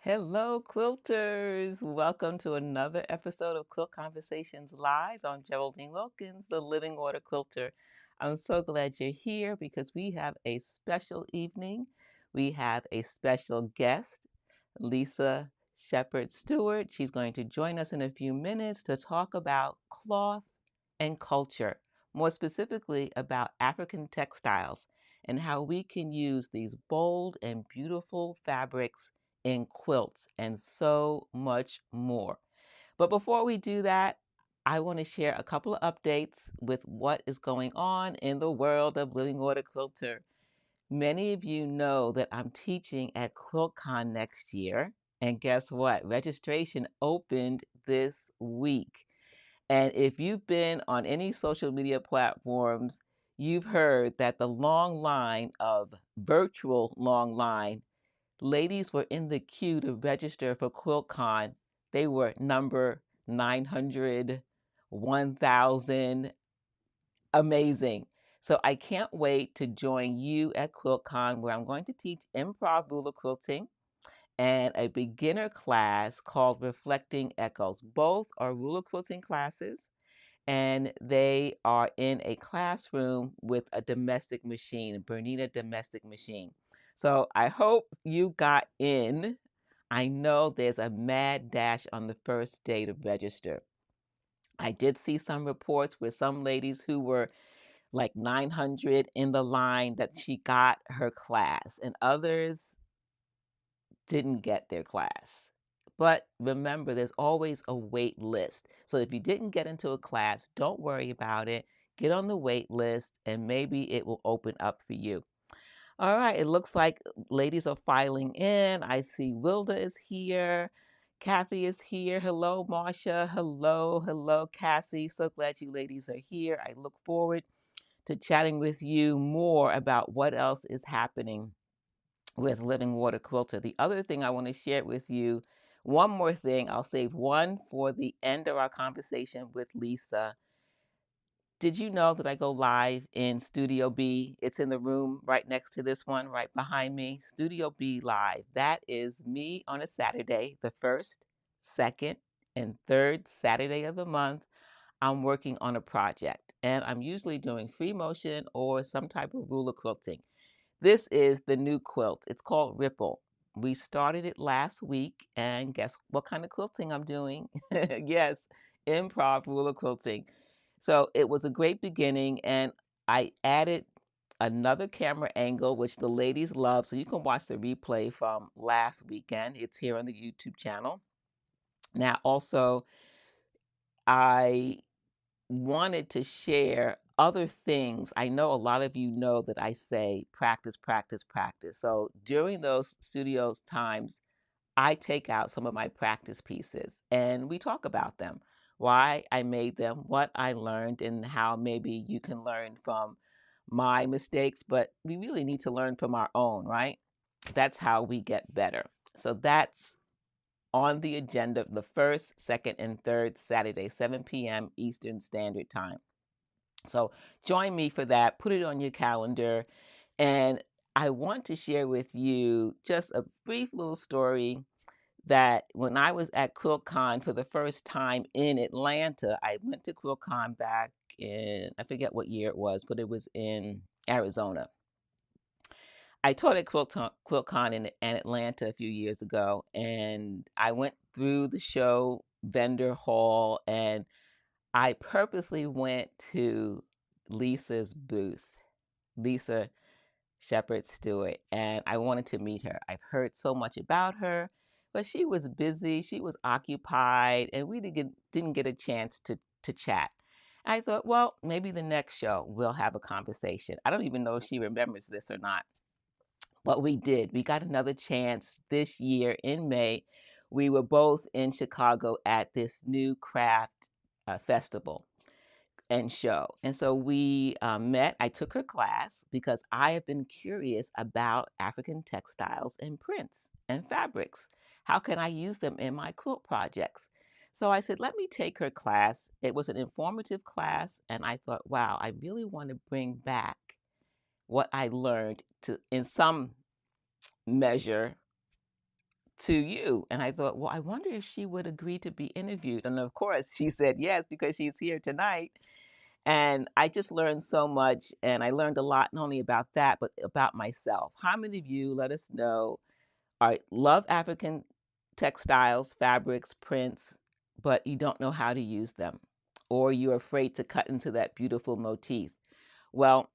Hello, quilters. Welcome to another episode of Quilt Conversations Live. I'm Geraldine Wilkins, the Living Water Quilter. I'm so glad you're here because we have a special evening. We have a special guest, Lisa Shepard Stewart. She's going to join us in a few minutes to talk about cloth and culture, more specifically about African textiles and how we can use these bold and beautiful fabrics in quilts and so much more. But before we do that, I want to share a couple of updates with what is going on in the world of Living Water Quilter. Many of you know that I'm teaching at QuiltCon next year. And guess what? Registration opened this week. And if you've been on any social media platforms, you've heard that the long line of virtual long line ladies were in the queue to register for QuiltCon. They were number 900, 1,000. Amazing. So I can't wait to join you at QuiltCon, where I'm going to teach improv ruler quilting and a beginner class called Reflecting Echoes. Both are ruler quilting classes, and they are in a classroom with a domestic machine, a Bernina domestic machine. So I hope you got in. I know there's a mad dash on the first day to register. I did see some reports with some ladies who were like 900 in the line that she got her class, and others didn't get their class. But remember, there's always a wait list. So if you didn't get into a class, don't worry about it. Get on the wait list and maybe it will open up for you. All right, it looks like ladies are filing in. I see Wilda is here. Kathy is here. Hello, Marsha. Hello, Cassie. So glad you ladies are here. I look forward to chatting with you more about what else is happening with Living Water Quilter. The other thing I want to share with you, one more thing, I'll save one for the end of our conversation with Lisa. Did you know that I go live in Studio B? It's in the room right next to this one, right behind me. Studio B Live. That is me on a Saturday, the first, second, and third Saturday of the month. I'm working on a project, and I'm usually doing free motion or some type of ruler quilting. This is the new quilt. It's called Ripple. We started it last week, and guess what kind of quilting I'm doing? Yes, improv ruler quilting. So it was a great beginning, and I added another camera angle, which the ladies love. So you can watch the replay from last weekend. It's here on the YouTube channel. Now, also, I wanted to share other things. I know a lot of you know that I say practice, practice, practice. So during those studios times, I take out some of my practice pieces and we talk about them, why I made them, what I learned, and how maybe you can learn from my mistakes, but we really need to learn from our own, right? That's how we get better. So that's on the agenda the first, second, and third Saturday, 7 p.m. Eastern Standard Time. So join me for that. Put it on your calendar. And I want to share with you just a brief little story that when I was at QuiltCon for the first time in Atlanta, I went to QuiltCon back in, I forget what year it was, but it was in Arizona. I taught at QuiltCon in Atlanta a few years ago, and I went through the show vendor hall, and I purposely went to Lisa's booth, Lisa Shepard Stewart, and I wanted to meet her. I've heard so much about her, but she was busy, she was occupied, and we didn't get a chance to chat. I thought, well, maybe the next show we'll have a conversation. I don't even know if she remembers this or not. But we did. We got another chance this year in May. We were both in Chicago at this new craft festival and show. And so we met. I took her class because I have been curious about African textiles and prints and fabrics. How can I use them in my quilt projects? So I said, let me take her class. It was an informative class. And I thought, wow, I really want to bring back what I learned to, in some measure, to you. And I thought, well, I wonder if she would agree to be interviewed. And of course, she said yes, because she's here tonight. And I just learned so much. And I learned a lot, not only about that, but about myself. How many of you, let us know, love African textiles, fabrics, prints, but you don't know how to use them, or you're afraid to cut into that beautiful motif? Well,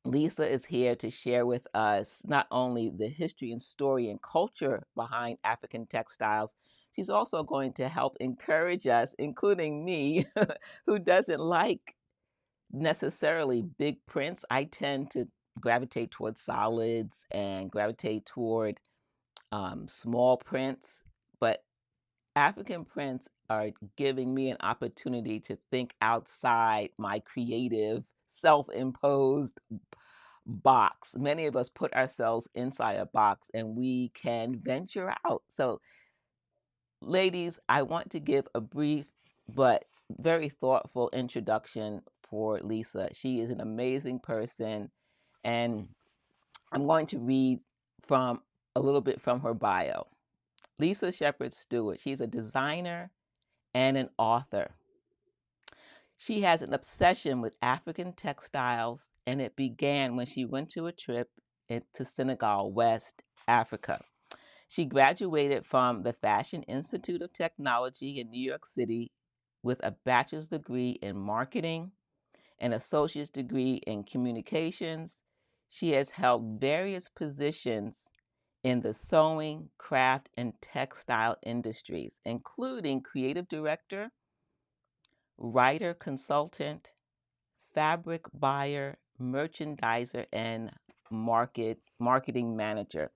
Lisa is here to share with us not only the history and story and culture behind African textiles, she's also going to help encourage us, including me, who doesn't like necessarily big prints. I tend to gravitate towards solids and gravitate toward small prints, but African prints are giving me an opportunity to think outside my creative, self-imposed box. Many of us put ourselves inside a box and we can venture out. So, ladies, I want to give a brief but very thoughtful introduction for Lisa. She is an amazing person, and I'm going to read from a little bit from her bio. Lisa Shepard Stewart, she's a designer and an author. She has an obsession with African textiles, and it began when she went to a trip to Senegal, West Africa. She graduated from the Fashion Institute of Technology in New York City with a bachelor's degree in marketing, an associate's degree in communications. She has held various positions in the sewing, craft, and textile industries, including creative director, writer consultant, fabric buyer, merchandiser, and marketing manager.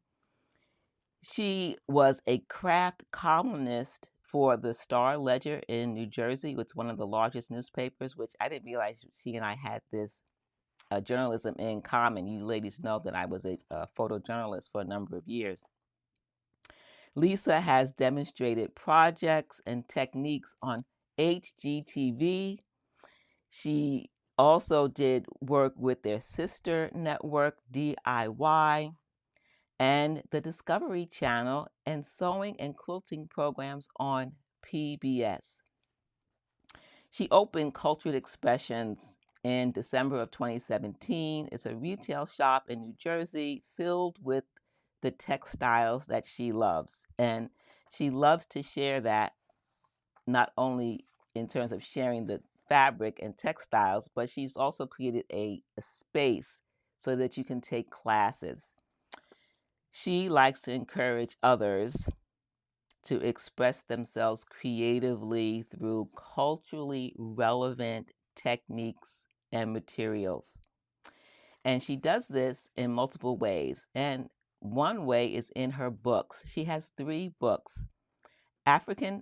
She was a craft columnist for the Star Ledger in New Jersey, which is one of the largest newspapers, which I didn't realize she and I had this journalism in common. You ladies know that I was a photojournalist for a number of years. Lisa has demonstrated projects and techniques on HGTV. She also did work with their sister network, DIY, and the Discovery Channel, and sewing and quilting programs on PBS. She opened Cultured Expressions in December of 2017. It's a retail shop in New Jersey filled with the textiles that she loves. And she loves to share that, not only in terms of sharing the fabric and textiles, but she's also created a space so that you can take classes. She likes to encourage others to express themselves creatively through culturally relevant techniques and materials. And she does this in multiple ways. And one way is in her books. She has 3 books: African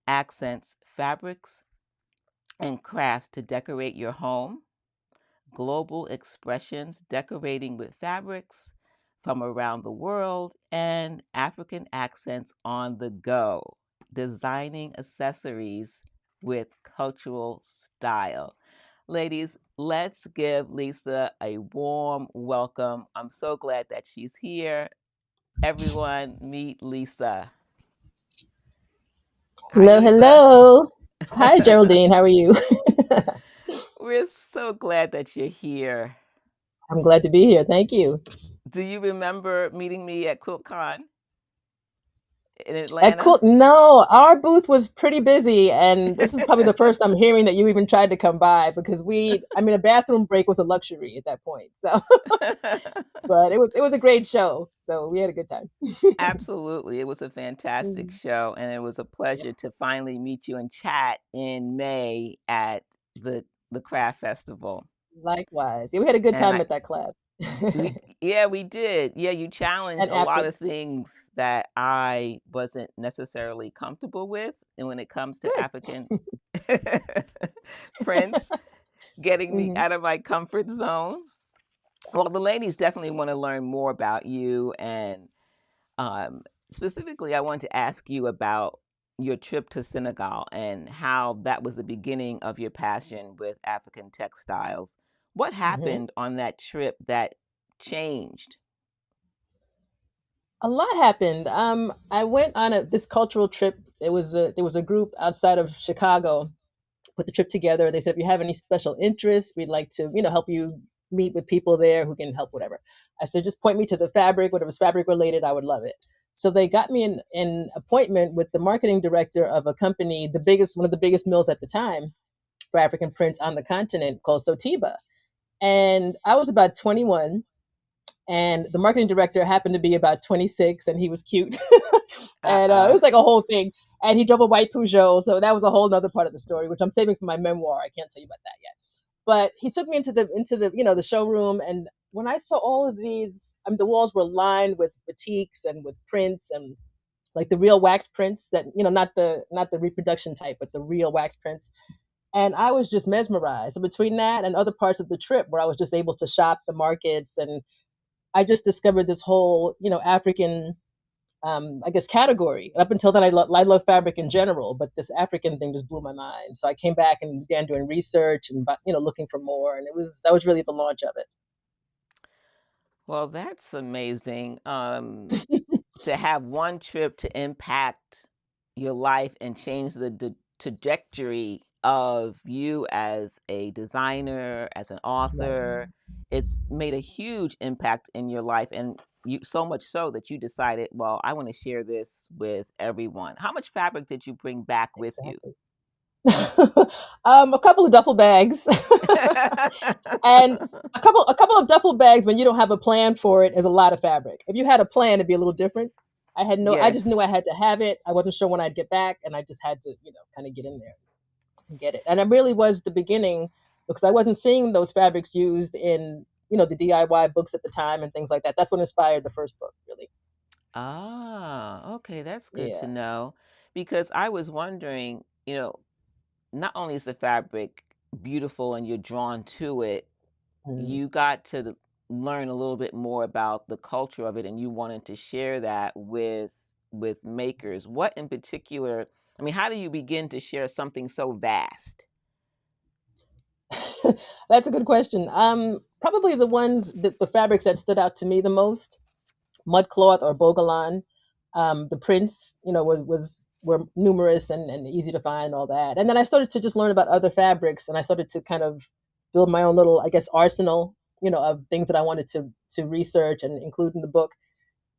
Accents, Fabrics, and Crafts to Decorate Your Home, Global Expressions, Decorating with Fabrics from Around the World, and African Accents on the Go, Designing Accessories with Cultural Style. Ladies, let's give Lisa a warm welcome. I'm so glad that she's here. Everyone, meet Lisa. Hi, Hello, Lisa. hello. Hi, Geraldine. How are you? We're so glad that you're here. I'm glad to be here. Thank you. Do you remember meeting me at QuiltCon in At Atlanta? Quilt, no, our booth was pretty busy, and this is probably the first I'm hearing that you even tried to come by because a bathroom break was a luxury at that point. So, but it was a great show. So we had a good time. Absolutely. It was a fantastic Mhm. show, and it was a Yeah, pleasure to finally meet you and chat in May at the craft festival. likewise. Yeah, we had a good And time I at that class. we yeah, we did. Yeah, you challenged And a lot Africa. of things that I wasn't necessarily comfortable with. And when it comes to Good. African prints, getting me Hmm. out of my comfort zone. Well, the ladies definitely want to learn more about you, and um, specifically, I want to ask you about your trip to Senegal and how that was the beginning of your passion with African textiles. What Hmm. happened on that trip that changed? A lot happened. I went on this cultural trip. There was a group outside of Chicago put the trip together. They said, if you have any special interests, we'd like to, help you meet with people there who can help, whatever. I said, just point me to the fabric, whatever's fabric related, I would love it. So they got me an appointment with the marketing director of a company, one of the biggest mills at the time for African prints on the continent, called Sotiba. And I was about 21, and the marketing director happened to be about 26, and he was cute. And it Uh-oh. was like a whole thing. And he drove a white Peugeot, so that was a whole other part of the story, which I'm saving for my memoir. I can't tell you about that yet. But he took me into the the showroom, and when I saw all of these, I mean, the walls were lined with batiks and with prints and like the real wax prints that not the reproduction type, but the real wax prints. And I was just mesmerized. So between that and other parts of the trip where I was just able to shop the markets, and I just discovered this whole African I guess category. And up until then, I love fabric in general, but this African thing just blew my mind. So I came back and began doing research and looking for more, and that was really the launch of Well, that's amazing. it. To have one trip to impact your life and change the trajectory of you as a designer, as an Right, author. It's made a huge impact in your life, and you so much so that you decided, well, I want to share this with everyone. How much fabric did you bring back with you? exactly. A couple of duffel bags, and a couple of duffel bags when you don't have a plan for it is a lot of fabric. If you had a plan, it'd be a little different. I just Yes. knew I had to have it. I wasn't sure when I'd get back, and I just had to, kind of get in there and get it. And it really was the beginning because I wasn't seeing those fabrics used in, the DIY books at the time and things like that. That's what inspired the first book, really. Ah, okay, that's good to Yeah. know because I was wondering, not only is the fabric beautiful and you're drawn to it, Mm. you got to learn a little bit more about the culture of it and you wanted to share that with makers. What in particular, I mean, how do you begin to share something so vast? That's a good question. Probably the fabrics that stood out to me the most, mudcloth or bogolan. The prints, were numerous and easy to find, and all that. And then I started to just learn about other fabrics, and I started to kind of build my own little, I guess, arsenal, of things that I wanted to research and include in the book.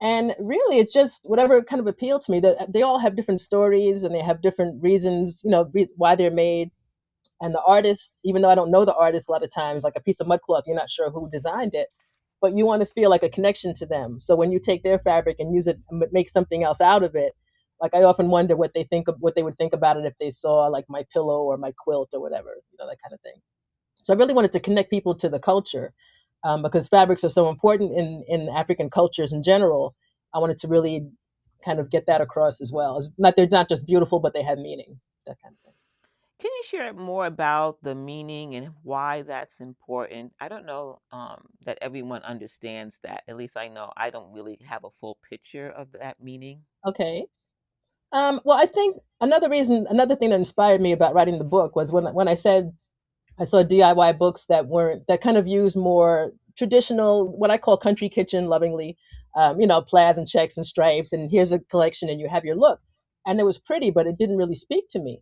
And really, it's just whatever kind of appealed to me. That they all have different stories and they have different reasons, why they're made. And the artist, even though I don't know the artist, a lot of times, like a piece of mudcloth, you're not sure who designed it, but you want to feel like a connection to them. So when you take their fabric and use it, make something else out of it, like I often wonder what they would think about it if they saw like my pillow or my quilt or whatever, that kind of thing. So I really wanted to connect people to the culture, because fabrics are so important in African cultures in general. I wanted to really kind of get that across as well. They're not just beautiful, but they have meaning. That kind of thing. Can you share more about the meaning and why that's important? I don't know that everyone understands that. At least I know I don't really have a full picture of that meaning. Okay. Well, I think another thing that inspired me about writing the book was when I said I saw DIY books that kind of use more traditional, what I call country kitchen, lovingly, plaids and checks and stripes, and here's a collection, and you have your look, and it was pretty, but it didn't really speak to me.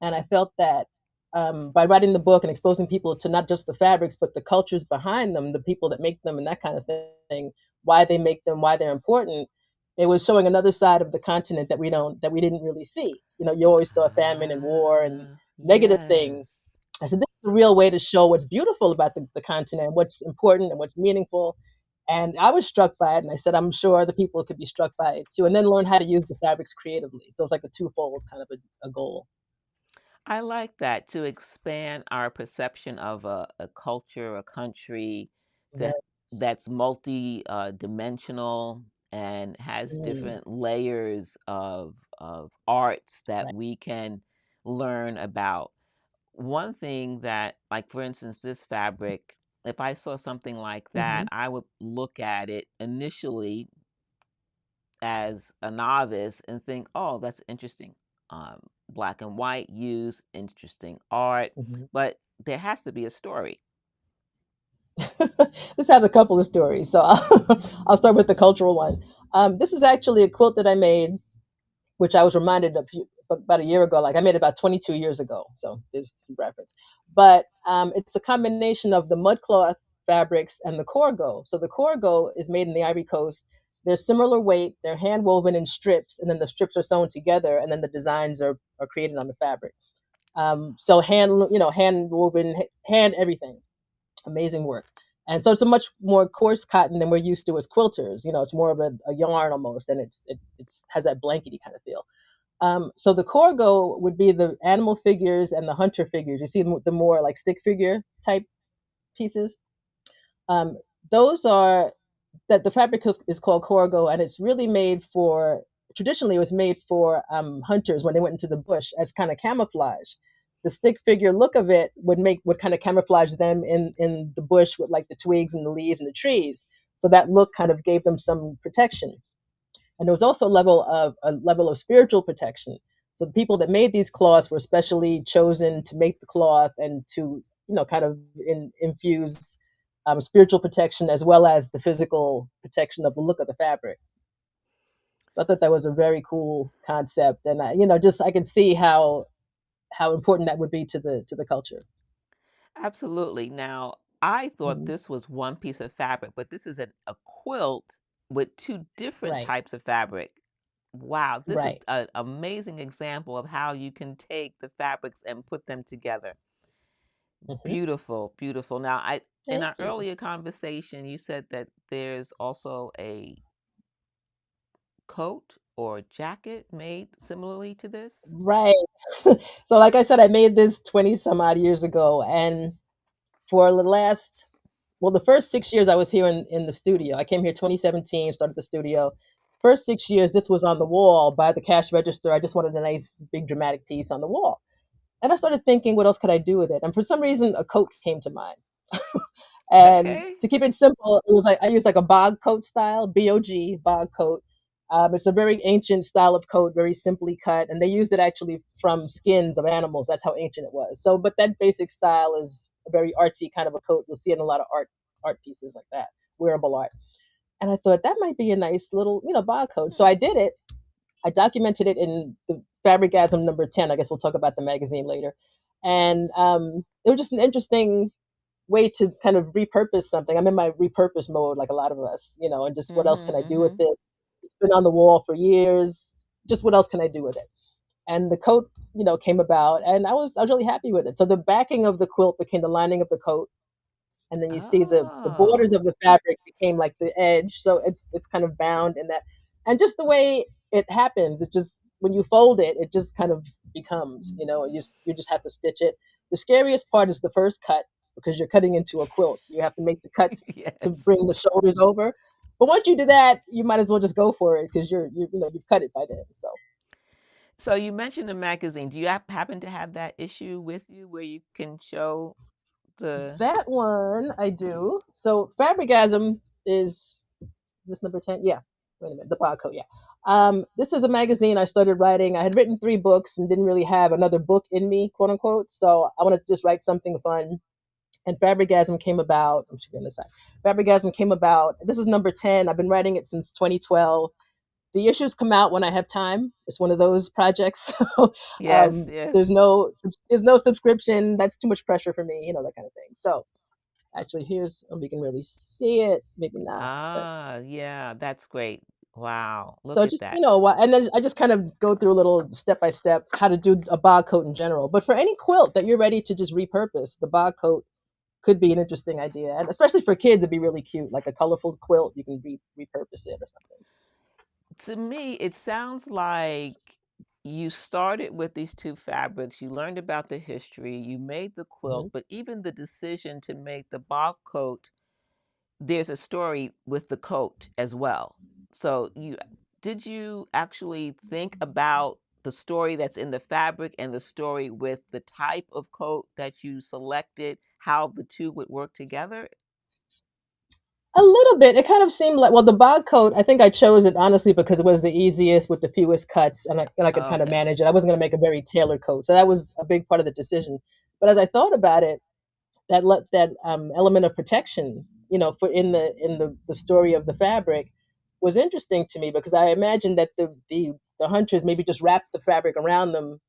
And I felt that by writing the book and exposing people to not just the fabrics, but the cultures behind them, the people that make them, and that kind of thing, why they make them, why they're important, it was showing another side of the continent that we didn't really see. You always saw famine and war and negative Yes. things. I said, this is a real way to show what's beautiful about the continent, what's important and what's meaningful. And I was struck by it, and I said, I'm sure other people could be struck by it too, and then learn how to use the fabrics creatively. So it's like a twofold kind of a goal. I like that to expand our perception of a culture, a country to, Right. that's multi dimensional and has Mm, different layers of arts that right. we can learn about. One thing that, like for instance, this fabric, if I saw something like that, Hmm. I would look at it initially as a novice and think, oh, that's interesting. Black and white use, interesting art, Hmm. but there has to be a story. This has a couple of stories, so I'll start with the cultural one. This is actually a quilt that I made, which I was reminded of about a year ago. Like I made it about 22 years ago, so there's some reference. But it's a combination of the mudcloth fabrics and the corgo. So the corgo is made in the Ivory Coast. They're similar weight. They're hand woven in strips, and then the strips are sewn together, and then the designs are created on the fabric. So hand woven, hand everything, amazing work. And so it's a much more coarse cotton than we're used to as quilters. It's more of a yarn almost, and it's has that blankety kind of feel. So the corgo would be the animal figures and the hunter figures. You see the more like stick figure type pieces. Um, those are that the fabric is called corgo, and it's really made for. Traditionally, it was made for hunters when they went into the bush as kind of camouflage. The stick figure look of it would kind of camouflage them in the bush with like the twigs and the leaves and the trees. So that look kind of gave them some protection. And there was also a level of spiritual protection. So the people that made these cloths were specially chosen to make the cloth and to kind of infuse spiritual protection as well as the physical protection of the look of the fabric. So I thought that was a very cool concept, and just I can see how important that would be to the culture. Absolutely. Now, I thought Mhm. this was one piece of fabric, but this is a quilt with two different Right, types of fabric. Wow, this is right. an amazing example of how you can take the fabrics and put them together. Hmm. Beautiful, beautiful. Now, I in Thank our you. earlier conversation, you said that there's also a coat or jacket made similarly to this. Right. So, like I said, I made this 20 some odd years ago, and for the last well, the first 6 years I was here in the studio. I came here 2017, started the studio. First 6 years, this was on the wall by the cash register. I just wanted a nice, big, dramatic piece on the wall. And I started thinking, what else could I do with it? And for some reason, a coat came to mind. And Okay. to keep it simple, it was like I used like a bog coat style, BOG, bog coat. It's a very ancient style of coat, very simply cut, and they used it actually from skins of animals. That's how ancient it was. So, but that basic style is a very artsy kind of a coat. You'll see it in a lot of art pieces like that, wearable art. And I thought that might be a nice little, bog coat. So Hmm. I did it. I documented it in the Fabricasm number 10. I guess we'll talk about the magazine later. And it was just an interesting way to kind of repurpose something. I'm in my repurpose mode, like a lot of us, and just what else can I Mm-hmm. do with Mm-hmm. this? It's been on the wall for years. Just what else can I do with it? And the coat, came about, and I was really happy with it. So the backing of the quilt became the lining of the coat, and then you see the borders Oh. of the fabric became like the edge, so it's kind of bound in that. And just the way it happens, it just when you fold it, it just kind of becomes, and you just have to stitch it. The scariest part is the first cut, because you're cutting into a quilt, so you have to make the cuts to Yes. bring the shoulders over. But once you do that, you might as well just go for it, because you've cut it by then. So So you mentioned the magazine. Do you happen to have that issue with you where you can show the? that one I do. So Fabrigasm is this number 10? Yeah. Wait a minute. The barcode, yeah. This is a magazine I started writing. I had written 3 books and didn't really have another book in me, quote unquote. So I wanted to just write something fun. And Fabrigasm came about. I'm should be on this side. Fabrigasm came about. This is number 10. I've been writing it since 2012. The issues come out when I have time. It's one of those projects. So Yes, yes. there's no subscription. That's too much pressure for me, that kind of thing. So actually, here's we can really see it. Maybe not, but Ah, yeah, that's great. Wow, so look at just that. and then I just kind of go through a little step by step how to do a bar coat in general. But for any quilt that you're ready to just repurpose, the bar coat could be an interesting idea, and especially for kids, it'd be really cute, like a colorful quilt. You can repurpose it or something. To me, it sounds like you started with these two fabrics, you learned about the history, you made the quilt, Hmm. but even the decision to make the bob coat, there's a story with the coat as well. So you actually think about the story that's in the fabric and the story with the type of coat that you selected, how the two would work together? A little bit. It kind of seemed like, well, the bar coat. I think I chose it honestly because it was the easiest with the fewest cuts, and I could kind of Okay. manage it. I wasn't going to make a very tailored coat, so that was a big part of the decision. But as I thought about it, that element of protection, for in the story of the fabric. was interesting to me because I imagined that the hunters maybe just wrapped the fabric around them,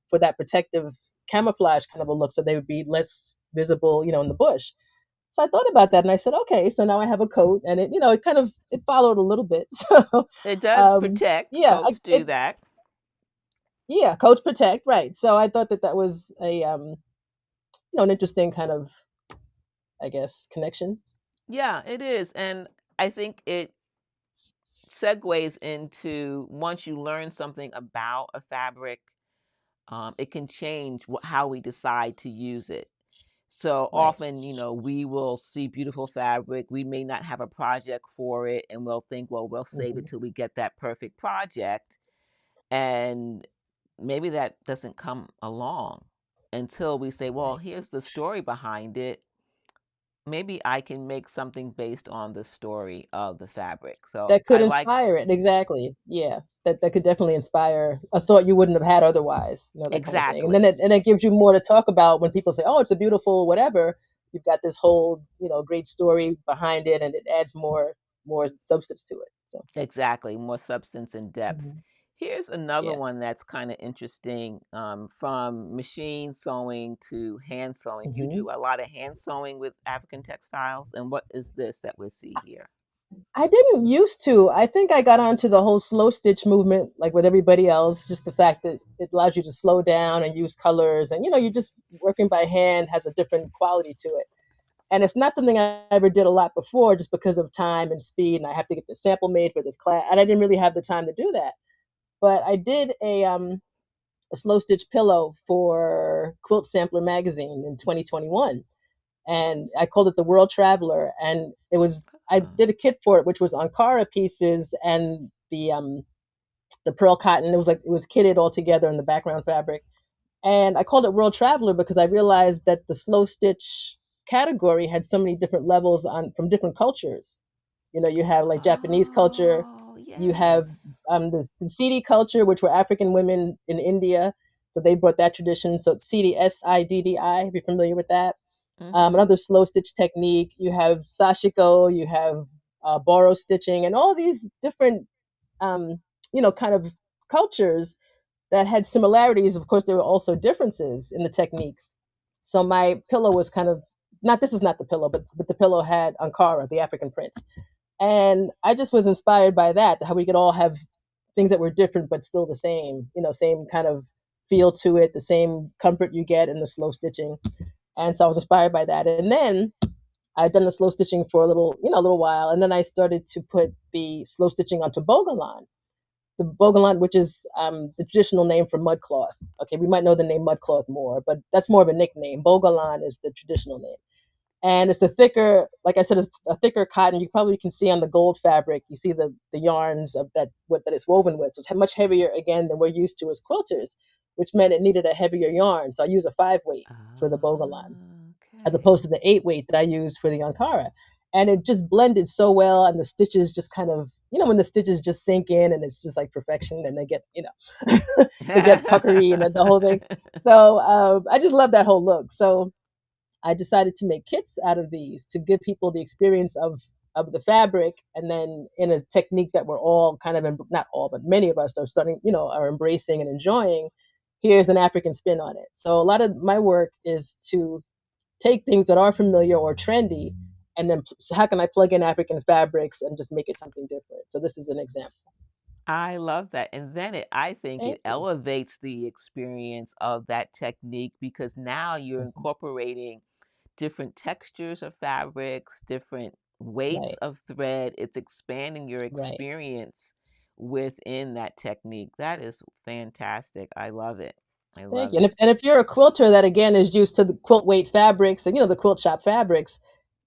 for that protective camouflage kind of a look, so they would be less visible, in the bush. So I thought about that and I said, okay, so now I have a coat, and it kind of it followed a little bit. So, It does um, protect. yeah, Coats do that. yeah, coats protect, right? So I thought that that was an interesting kind of, I guess, connection. Yeah, it is. And I think it segues into once you learn something about a fabric, it can change how we decide to use it. So Right. often, we will see beautiful fabric. We may not have a project for it, and we'll think, well, we'll save it Hmm. till we get that perfect project. And maybe that doesn't come along until we say, well, Right. here's the story behind it. Maybe I can make something based on the story of the fabric. So That could I like inspire it. Exactly. Yeah. That could definitely inspire a thought you wouldn't have had otherwise, that kind of thing. And then exactly. it gives you more to talk about when people say, "Oh, it's a beautiful whatever." You've got this whole, great story behind it, and it adds more substance to it. So, Exactly, more substance and depth. mhm. Here's another one Yes. that's kind of interesting, from machine sewing to hand sewing. You Hmm. do a lot of hand sewing with African textiles, and what is this that we see here? I didn't used to. I think I got onto the whole slow stitch movement, like with everybody else. Just the fact that it allows you to slow down and use colors, and you're just working by hand has a different quality to it. And it's not something I ever did a lot before, just because of time and speed, and I have to get the sample made for this class, and I didn't really have the time to do that. But I did a slow stitch pillow for Quilt Sampler magazine in 2021, and I called it the World Traveler. And I Oh. did a kit for it, which was Ankara pieces and the pearl cotton. It was kitted all together in the background fabric, and I called it World Traveler because I realized that the slow stitch category had so many different levels on from different cultures. You have like Japanese culture, Oh, you have yes. the Sidi culture, which were African women in India. So they brought that tradition. So it's Sidi, Siddi. If you're familiar with that. Mm-hmm. Another slow stitch technique. You have sashiko, you have borrow stitching, and all these different, kind of cultures that had similarities. Of course, there were also differences in the techniques. So my pillow was kind of not. This is not the pillow, but the pillow had Ankara, the African prints, and I just was inspired by that. How we could all have things that were different but still the same. Same kind of feel to it, the same comfort you get in the slow stitching. And so I was inspired by that. And then I'd done the slow stitching for a little while, and then I started to put the slow stitching onto bogalan. The bogalan, which is the traditional name for mudcloth. Okay, we might know the name mudcloth more, but that's more of a nickname. Bogalan is the traditional name, and it's a thicker, like I said, it's a thicker cotton. You probably can see on the gold fabric. You see the yarns of that it's woven with. So it's much heavier again than we're used to as quilters, which meant it needed a heavier yarn. So I use a 5 weight for the bogalan, as Okay. opposed to the 8 weight that I use for the Ankara. And it just blended so well, and the stitches just kind of, when the stitches just sink in, and it's just like perfection, and they get, they get puckery and the whole thing. So I just love that whole look. So I decided to make kits out of these to give people the experience of the fabric, and then in a technique that we're all kind of not all, but many of us are starting, are embracing and enjoying. Here's an African spin on it. So a lot of my work is to take things that are familiar or trendy, and then so how can I plug in African fabrics and just make it something different? So this is an example. I love that. And then I think Thank it you. elevates the experience of that technique because now you're Mhm. incorporating different textures of fabrics, different weights Right, of thread. It's expanding your right. experience within that technique. That is fantastic. I love it. I Thank love you. And it. if you're a quilter that again is used to the quilt weight fabrics and the quilt shop fabrics,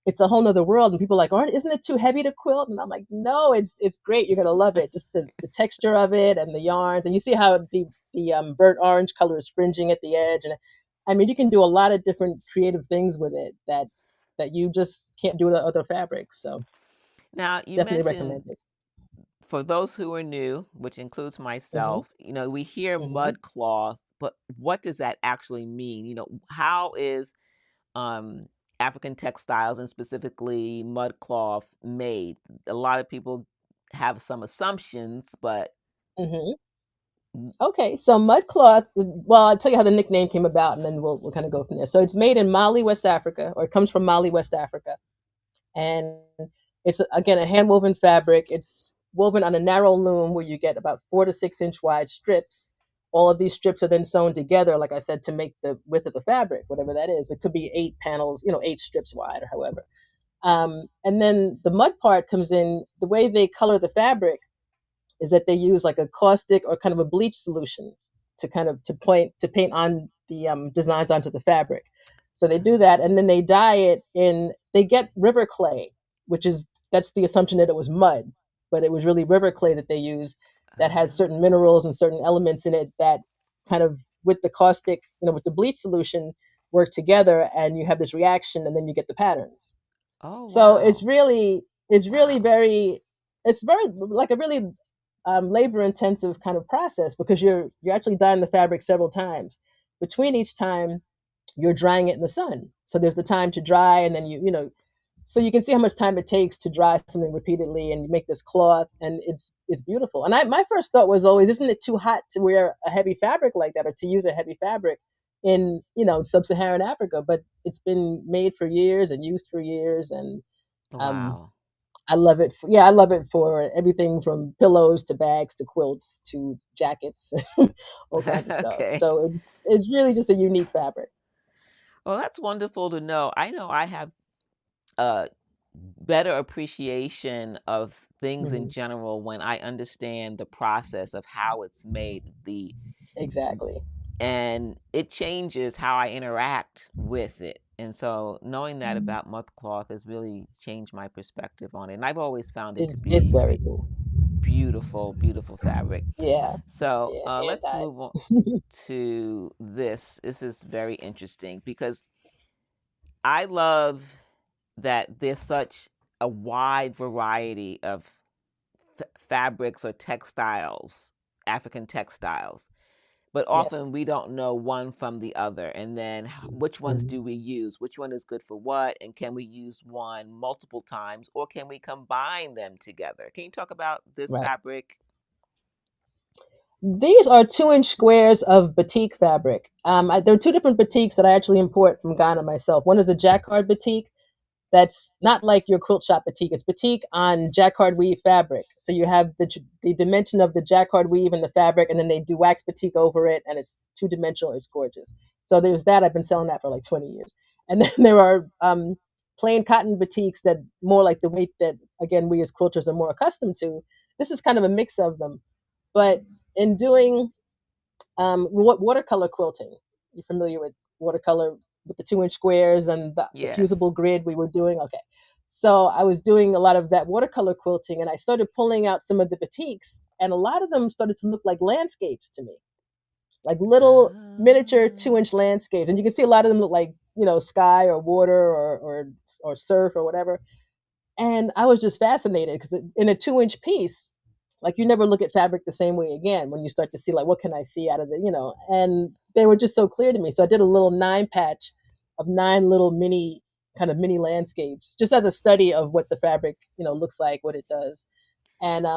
it's a whole nother world. And people are like, aren't isn't it too heavy to quilt? And I'm like, no, it's great. You're gonna love it. Just the texture of it and the yarns. And you see how the burnt orange color is fringing at the edge. And I mean, you can do a lot of different creative things with it that you just can't do with other fabrics. So Now, you definitely mentioned recommend it. for those who are new, which includes Hmm. myself, we hear Hmm. mudcloth, but what does that actually mean? How is um, African textiles and specifically mudcloth made? A lot of people have some assumptions, but Hmm. Okay, so mudcloth. Well, I'll tell you how the nickname came about, and then we'll kind of go from there. So it's made in Mali, West Africa, or it comes from Mali, West Africa, and it's again a hand woven fabric. It's woven on a narrow loom where you get about 4 to 6 inch wide strips. All of these strips are then sewn together, like I said, to make the width of the fabric, whatever that is. It could be 8 panels, 8 strips wide, or however. And then the mud part comes in. The way they color the fabric is that they use like a caustic or kind of a bleach solution to kind of to paint on the designs onto the fabric. So they do that, and then they dye it in. They get river clay, which is that's the assumption that it was mud, but it was really river clay that they use that has certain minerals and certain elements in it that kind of with the caustic, with the bleach solution work together, and you have this reaction, and then you get the patterns. oh So wow, it's really wow. very it's very like a really labor intensive kind of process because you're actually dyeing the fabric several times. Between each time, you're drying it in the sun. So there's the time to dry, and then so you can see how much time it takes to dry something repeatedly, and you make this cloth, and it's beautiful. And my first thought was always, isn't it too hot to wear a heavy fabric like that, or to use a heavy fabric in sub-Saharan Africa? But it's been made for years and used for years, and um, Wow. I love it. I love it for everything from pillows to bags to quilts to jackets, all kinds of stuff. Okay. So it's really just a unique fabric. Well, that's wonderful to know I have a better appreciation of things in Hmm. general when I understand the process of how it's made, the Exactly. and it changes how I interact with it. And so knowing that about mudcloth has really changed my perspective on it. And I've always found it to It's be very a cool. beautiful, beautiful fabric. Yeah. So Yeah. Hand let's dyed. move on to this. This is very interesting because I love that there's such a wide variety of fabrics or textiles, African textiles, but Yes. often we don't know one from the other. And then which ones Mhm. do we use? Which one is good for what? And can we use one multiple times or can we combine them together? Can you talk about this Right. fabric? These are 2 inch squares of batik fabric. There are two different batiks that I actually import from Ghana myself. One is a jacquard batik, that's not like your quilt shop batik. It's batik on jacquard weave fabric. So you have the dimension of the jacquard weave and the fabric, and then they do wax batik over it, and it's 2 dimensional. It's gorgeous. So there's that. I've been selling that for like 20 years. And then there are plain cotton batiks that more like the weight that again we as quilters are more accustomed to. This is kind of a mix of them. But in doing watercolor quilting, you're familiar with watercolor with the 2 inch squares and the Yes. fusible grid we were doing? Okay. So I was doing a lot of that watercolor quilting, and I started pulling out some of the batiks, and a lot of them started to look like landscapes to me, like little miniature Ah. 2 inch landscapes. And you can see a lot of them look like, sky or water or surf or whatever. And I was just fascinated because in a 2 inch piece, like you never look at fabric the same way again when you start to see like what can I see out of it. And they were just so clear to me. So I did a little 9 patch of 9 little mini landscapes just as a study of what the fabric looks like, what it does. And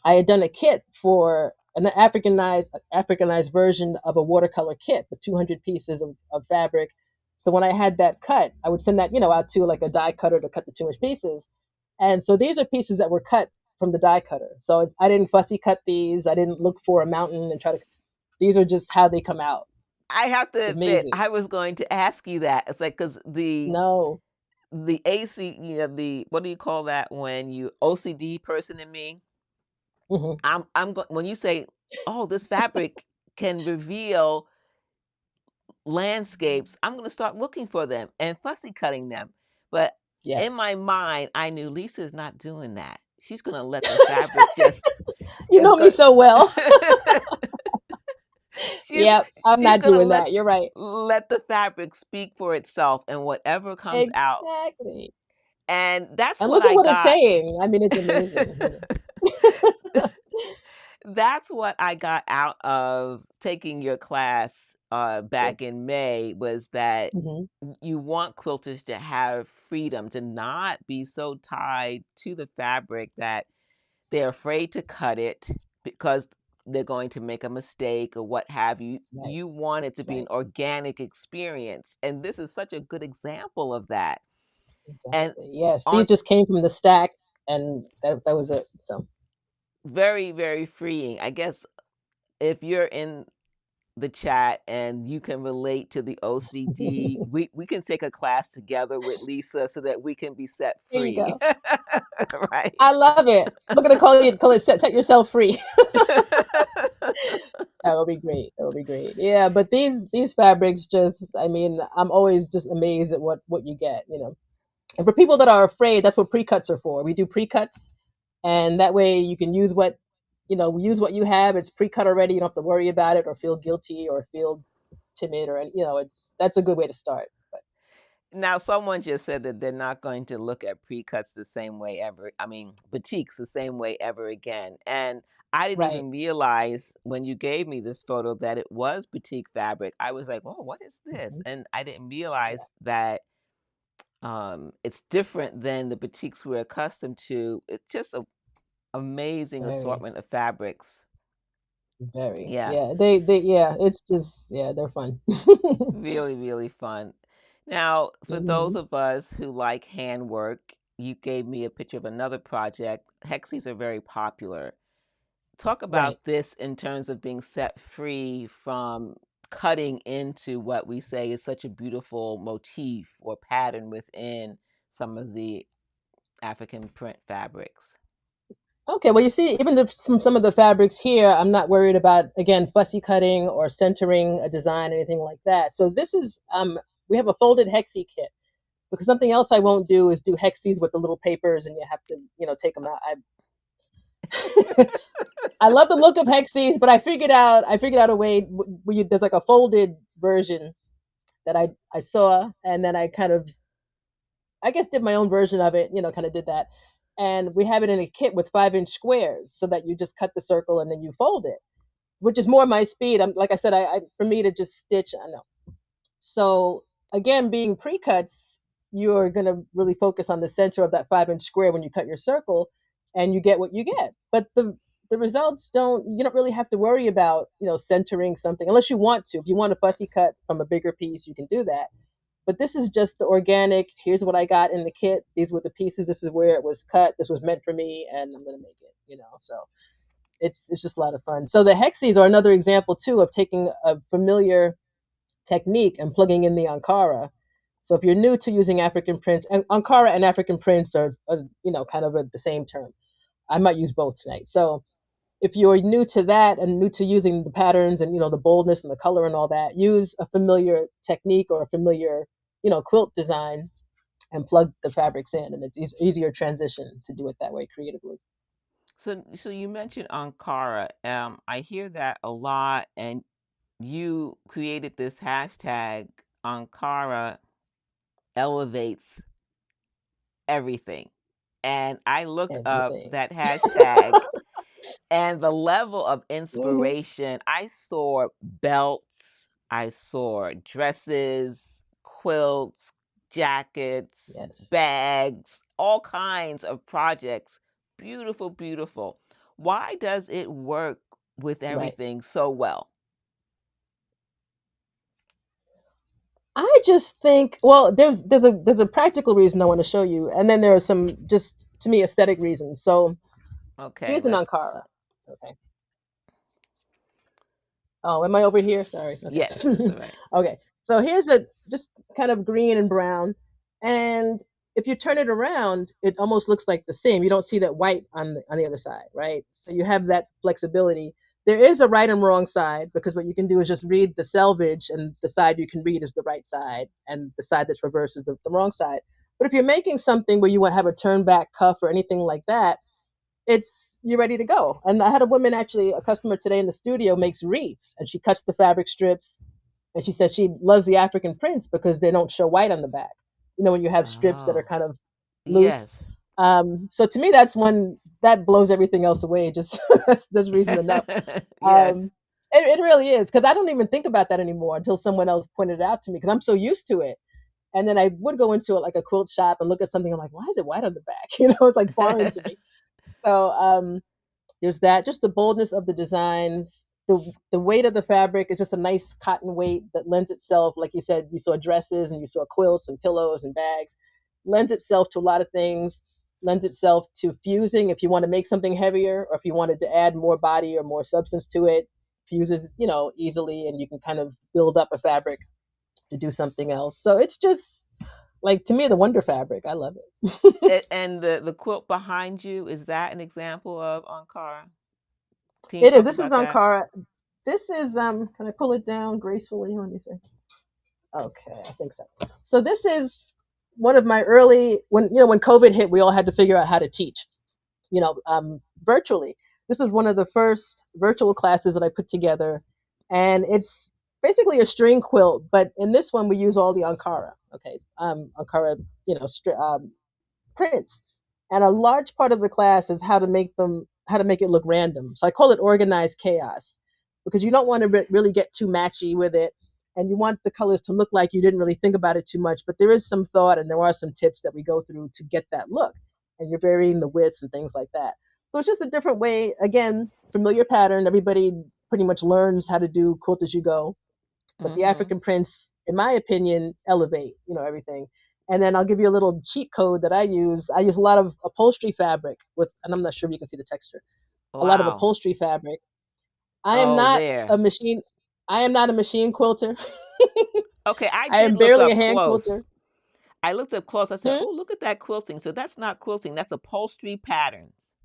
I had done a kit for an Africanized version of a watercolor kit with 200 pieces of fabric. So when I had that cut, I would send that out to like a die cutter to cut the 2 inch pieces. And so these are pieces that were cut from the die cutter. So I didn't fussy cut these. I didn't look for a mountain and try to. These are just how they come out. I have to It's admit, amazing. I was going to ask you that. It's like because No. the AC, the what do you call that when you OCD person in me? Hmm. I'm going when you say, "Oh, this fabric can reveal landscapes," I'm gonna start looking for them and fussy cutting them. But in Yes. my mind, I knew Lisa's not doing that. She's gonna let the fabric just You it's know me go so well. she's Yep. I'm she's not gonna doing that. You're right. let the fabric speak for itself and whatever comes out. Exactly. And that's And what look at I what it's got. saying. I mean, it's amazing. That's what I got out of taking your class, Good. back in May was that Hmm. you want quilters to have freedom, to not be so tied to the fabric that they're afraid to cut it because they're going to make a mistake or what have you. Right. You want it to be an Right. organic experience. And this is such a good example of that. And Exactly. Yes. These on just came from the stack, and that was it. So very, very freeing. I guess if you're in the chat and you can relate to the OCD, we can take a class together with Lisa so that we can be set there you free. go. Right. I love it. We're gonna call it set yourself free. That would be great. That would be great. Yeah, but these fabrics just, I mean, I'm always just amazed at what you get, you know. And for people that are afraid, that's what pre-cuts are for. We do pre-cuts, and that way you can use what, you know, use what you have. It's pre-cut already. You don't have to worry about it or feel guilty or feel timid or, you know, it's that's a good way to start. But Now, someone just said that they're not going to look at pre-cuts the same way ever. I mean, batiks the same way ever again. And I didn't right. even realize when you gave me this photo that it was batik fabric. I was like, "Oh, what is this?" Hmm. And I didn't Yeah, realize that it's different than the batiks we're accustomed to. It's just an amazing very, assortment of fabrics. very. Yeah, Yeah, yeah, it's just, yeah, they're fun. really, really fun. Now, for those Hmm. of us who like handwork, you gave me a picture of another project. Hexis are very popular. Talk Right. about this in terms of being set free from cutting into what we say is such a beautiful motif or pattern within some of the African print fabrics. Okay, well, you see, even some of the fabrics here, I'm not worried about, again, fussy cutting or centering a design, anything like that. So this is, we have a folded hexie kit because something else I won't do is do hexies with the little papers and you have to, you know, take them out. I love the look of hexies, but I figured out a way where there's like a folded version that I saw, and then I kind of, I guess, did my own version of it, you know, kind of did that. And we have it in a kit with 5-inch squares so that you just cut the circle and then you fold it, which is more my speed. I'm like I said, I for me to just stitch, I know. So again, being pre-cuts, you're gonna really focus on the center of that 5-inch square when you cut your circle, and you get what you get. But the results don't. You don't really have to worry about, you know, centering something unless you want to. If you want a fussy cut from a bigger piece, you can do that. But this is just the organic. Here's what I got in the kit. These were the pieces. This is where it was cut. This was meant for me, and I'm gonna make it. You know, so it's just a lot of fun. So the hexies are another example too of taking a familiar technique and plugging in the Ankara. So if you're new to using African prints, and Ankara and African prints are you know, kind of the same term. I might use both tonight. So if you're new to that and new to using the patterns and, you know, the boldness and the color and all that, use a familiar technique or a familiar, you know, quilt design and plug the fabrics in, and it's easier transition to do it that way creatively. So you mentioned Ankara. I hear that a lot, and you created this hashtag Ankara elevates everything. And I looked up Everything. that hashtag and the level of Hmm. inspiration. I saw belts, I saw dresses, quilts, jackets, Yes. bags, all kinds of projects. Beautiful, beautiful. Why does it work with Right. everything so well? I just think, well, there's a practical reason I want to show you, and then there are some just to me aesthetic reasons. So Okay, here's an let's. Ankara. Okay. Oh, am I over here? Sorry. Okay. Yes, that's all right. Okay. So here's a just kind of green and brown, and if you turn it around, it almost looks like the same. You don't see that white on the other side, right? So you have that flexibility. There is a right and wrong side because what you can do is just read the selvage, and the side you can read is the right side, and the side that's reversed is the wrong side. But if you're making something where you want to have a turn back cuff or anything like that, it's you're ready to go. And I had a woman, actually a customer today in the studio, makes wreaths, and she cuts the fabric strips, and she says she loves the African prints because they don't show white on the back. You know, when you have strips that are Oh, kind of loose. yes. So to me, that's one that blows everything else away. Just that's reason enough. Yes. It really is, because I don't even think about that anymore until someone else pointed it out to me, because I'm so used to it. And then I would go into it like a quilt shop and look at something. I'm like, why is it white on the back? You know, it's like foreign to me. So there's that. Just the boldness of the designs. The weight of the fabric is just a nice cotton weight that lends itself, like you said, you saw dresses and you saw quilts and pillows and bags. Lends itself to a lot of things. Lends itself to fusing if you want to make something heavier or if you wanted to add more body or more substance to it. Fuses, easily, and you can kind of build up a fabric to do something else. So it's just like, to me, the wonder fabric. I love it. And the quilt behind you, is that an example of Ankara? Can you It is. talk This is about that? Ankara. This is Can I pull it down gracefully? Let me see. Okay, I think so. So this is one of my early, when COVID hit, we all had to figure out how to teach, virtually. This is one of the first virtual classes that I put together, and it's basically a string quilt, but in this one we use all the Ankara. Okay, Ankara, prints. And a large part of the class is how to make it look random. So I call it organized chaos because you don't want to really get too matchy with it. And you want the colors to look like you didn't really think about it too much, but there is some thought and there are some tips that we go through to get that look. And you're varying the widths and things like that. So it's just a different way. Again, familiar pattern. Everybody pretty much learns how to do quilt as you go, but the Mm-hmm. African prints, in my opinion, elevate, everything. And then I'll give you a little cheat code that I use. I use a lot of upholstery fabric and I'm not sure if you can see the texture, a lot of Wow. upholstery fabric. I am Oh, not there. a machine. I am not a machine quilter. Okay, I I did am look barely a up hand close. quilter. I looked up close. I said, Hmm? "Oh, look at that quilting." So that's not quilting. That's upholstery patterns.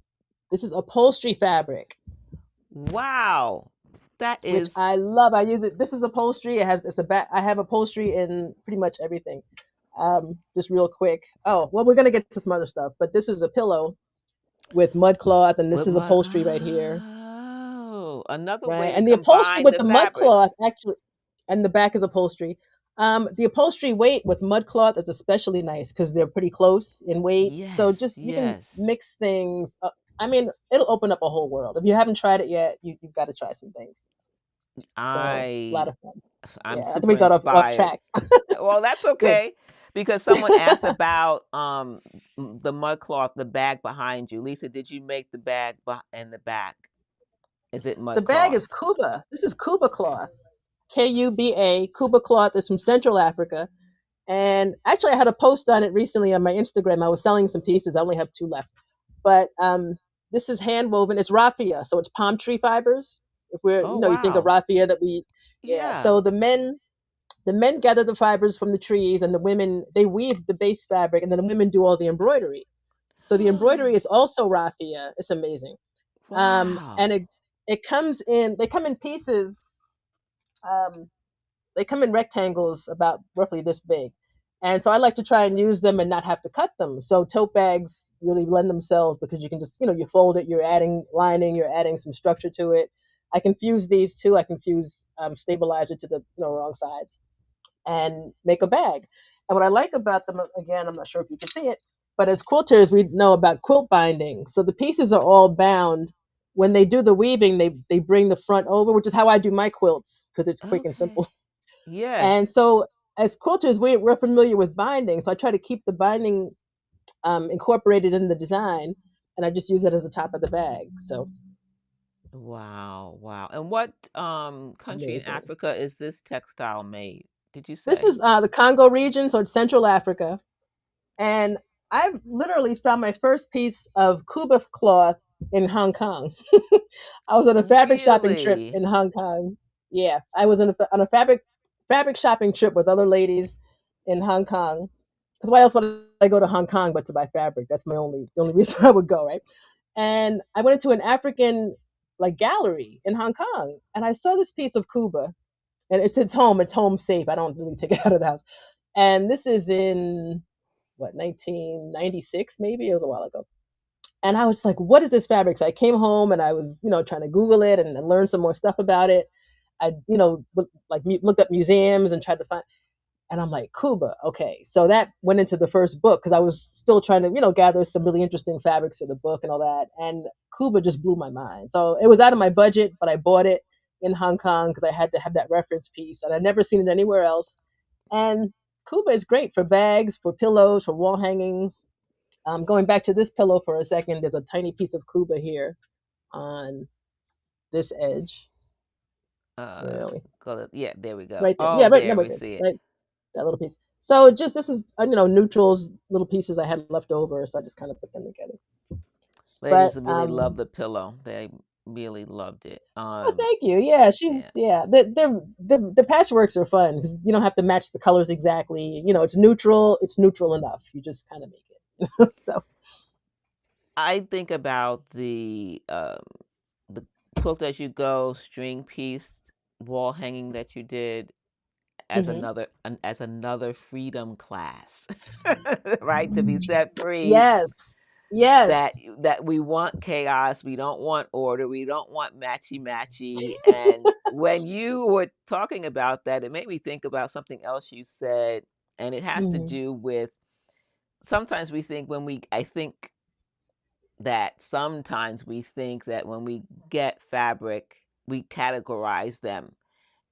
This is upholstery fabric, Wow. That which is. I love. I use it. This is upholstery. It's a back. I have upholstery in pretty much everything. Just real quick. Oh, well, we're gonna get to some other stuff, but this is a pillow with mudcloth, and this With is mud. upholstery right here, Oh, another way right? to And the upholstery combine with the the mudcloth fabrics. actually, and the back is upholstery. The upholstery weight with mudcloth is especially nice because they're pretty close in weight. So Yes, just you can yes. mix things up. I mean, it'll open up a whole world. If you haven't tried it yet, you've got to try some things. So a lot I of fun. I'm Yeah, I think super we got off inspired. track. Well, that's Good. okay because someone asked about the mud cloth, the bag behind you. Lisa, did you make the bag in the back? Is it The mud bag cloth? is Kuba. This is Kuba cloth. Kuba. Kuba cloth is from Central Africa. And actually, I had a post on it recently on my Instagram. I was selling some pieces. I only have two left. But this is hand woven. It's raffia, so it's palm tree fibers. If we're, Oh, you think of wow. raffia that we, yeah. Yeah. So the men gather the fibers from the trees, and the women they weave the base fabric, and then the women do all the embroidery. So the embroidery is also raffia. It's amazing. And Wow. it comes in. They come in pieces. Um, they come in rectangles about roughly this big. And so I like to try and use them and not have to cut them. So tote bags really lend themselves because you can just, you fold it, you're adding lining, you're adding some structure to it. I can fuse these too. I can fuse stabilizer to the wrong sides and make a bag. And what I like about them, again, I'm not sure if you can see it, but as quilters, we know about quilt binding. So the pieces are all bound. When they do the weaving, they bring the front over, which is how I do my quilts because it's quick and Okay. simple. Yes. And so, as quilters, we're familiar with binding. So I try to keep the binding incorporated in the design, and I just use it as the top of the bag. So Wow. Wow. And what country in amazing. Africa is this textile made? Did you This say? is the Congo region, so it's Central Africa. And I've literally found my first piece of Kuba cloth in Hong Kong. I was on a fabric shopping trip Really? in Hong Kong. Yeah, I was on a fabric shopping trip with other ladies in Hong Kong. Because why else would I go to Hong Kong but to buy fabric? That's the only reason I would go, right? And I went into an African like gallery in Hong Kong, and I saw this piece of Kuba, and it's home. It's home safe. I don't really take it out of the house. And this is in what 1996 maybe. It was a while ago. And I was like, what is this fabric? So I came home and I was, trying to Google it and learn some more stuff about it. I, looked up museums and tried to find, and I'm like, Kuba. Okay. So that went into the first book because I was still trying to, gather some really interesting fabrics for the book and all that. And Kuba just blew my mind. So it was out of my budget, but I bought it in Hong Kong because I had to have that reference piece and I'd never seen it anywhere else. And Kuba is great for bags, for pillows, for wall hangings. Going back to this pillow for a second, there's a tiny piece of Kuba here on this edge. Where are we? Yeah, there we go. Right there. Yeah, Oh, right. No, there we're we good. see it. Right, that little piece. So just this is neutrals, little pieces I had left over, so I just kind of put them together. But Ladies really love the pillow. They really loved it. oh, thank you. Yeah, Yeah. she's yeah. The patchworks are fun because you don't have to match the colors exactly. It's neutral. It's neutral enough. You just kind of make it. So. I think about the quilt as you go string piece wall hanging that you did as Hmm. another freedom class, right? To be set free. Yes. That Yes. that we want chaos, we don't want order, we don't want matchy matchy. And when you were talking about that, it made me think about something else you said, and it has to Hmm. do with sometimes we think when we I think that sometimes we think that when we get fabric, we categorize them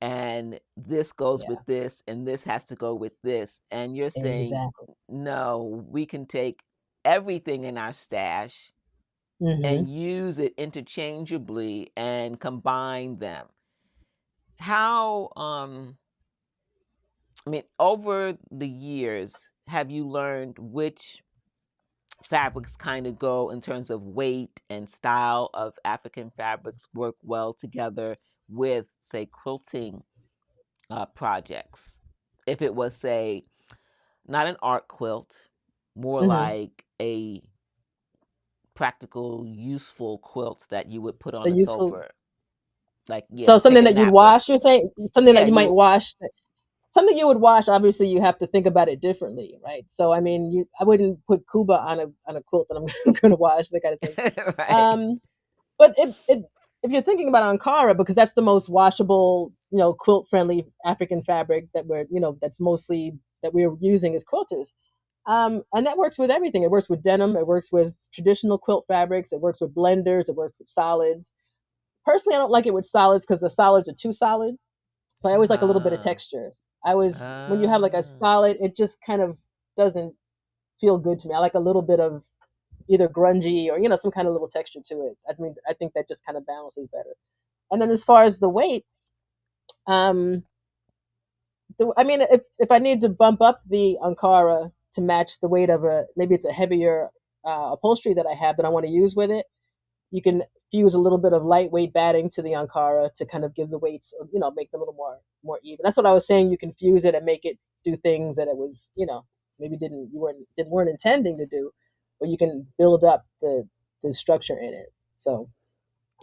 and this goes Yeah. with this and this has to go with this. And you're saying, Exactly. no, we can take everything in our stash Hmm. and use it interchangeably and combine them. How, I mean, over the years, have you learned which fabrics kind of go in terms of weight and style of African fabrics work well together with, say, quilting projects? If it was, say, not an art quilt, more Hmm. like a practical, useful quilts that you would put on The a useful. sofa. Like, yeah, So take something a that you'd nap with. wash. You're saying something Yeah, that you might you. wash. Something you would wash. Obviously, you have to think about it differently, right? So I mean, I wouldn't put Kuba on a quilt that I'm going to wash, that kind of thing. Right. Um, but if you're thinking about Ankara, because that's the most washable, quilt friendly African fabric that that's mostly that we're using as quilters. And that works with everything. It works with denim. It works with traditional quilt fabrics. It works with blenders. It works with solids. Personally, I don't like it with solids because the solids are too solid. So I always like a little bit of Ah. texture. I was When you have like a Ah. solid, it just kind of doesn't feel good to me. I like a little bit of either grungy or some kind of little texture to it. I mean, I think that just kind of balances better. And then as far as the weight, um, I mean, if I need to bump up the Ankara to match the weight of maybe it's a heavier upholstery that I have that I want to use with it, you can fuse a little bit of lightweight batting to the Ankara to kind of give the weights, make them a little more even. That's what I was saying. You can fuse it and make it do things that it was, maybe weren't intending to do, but you can build up the structure in it. So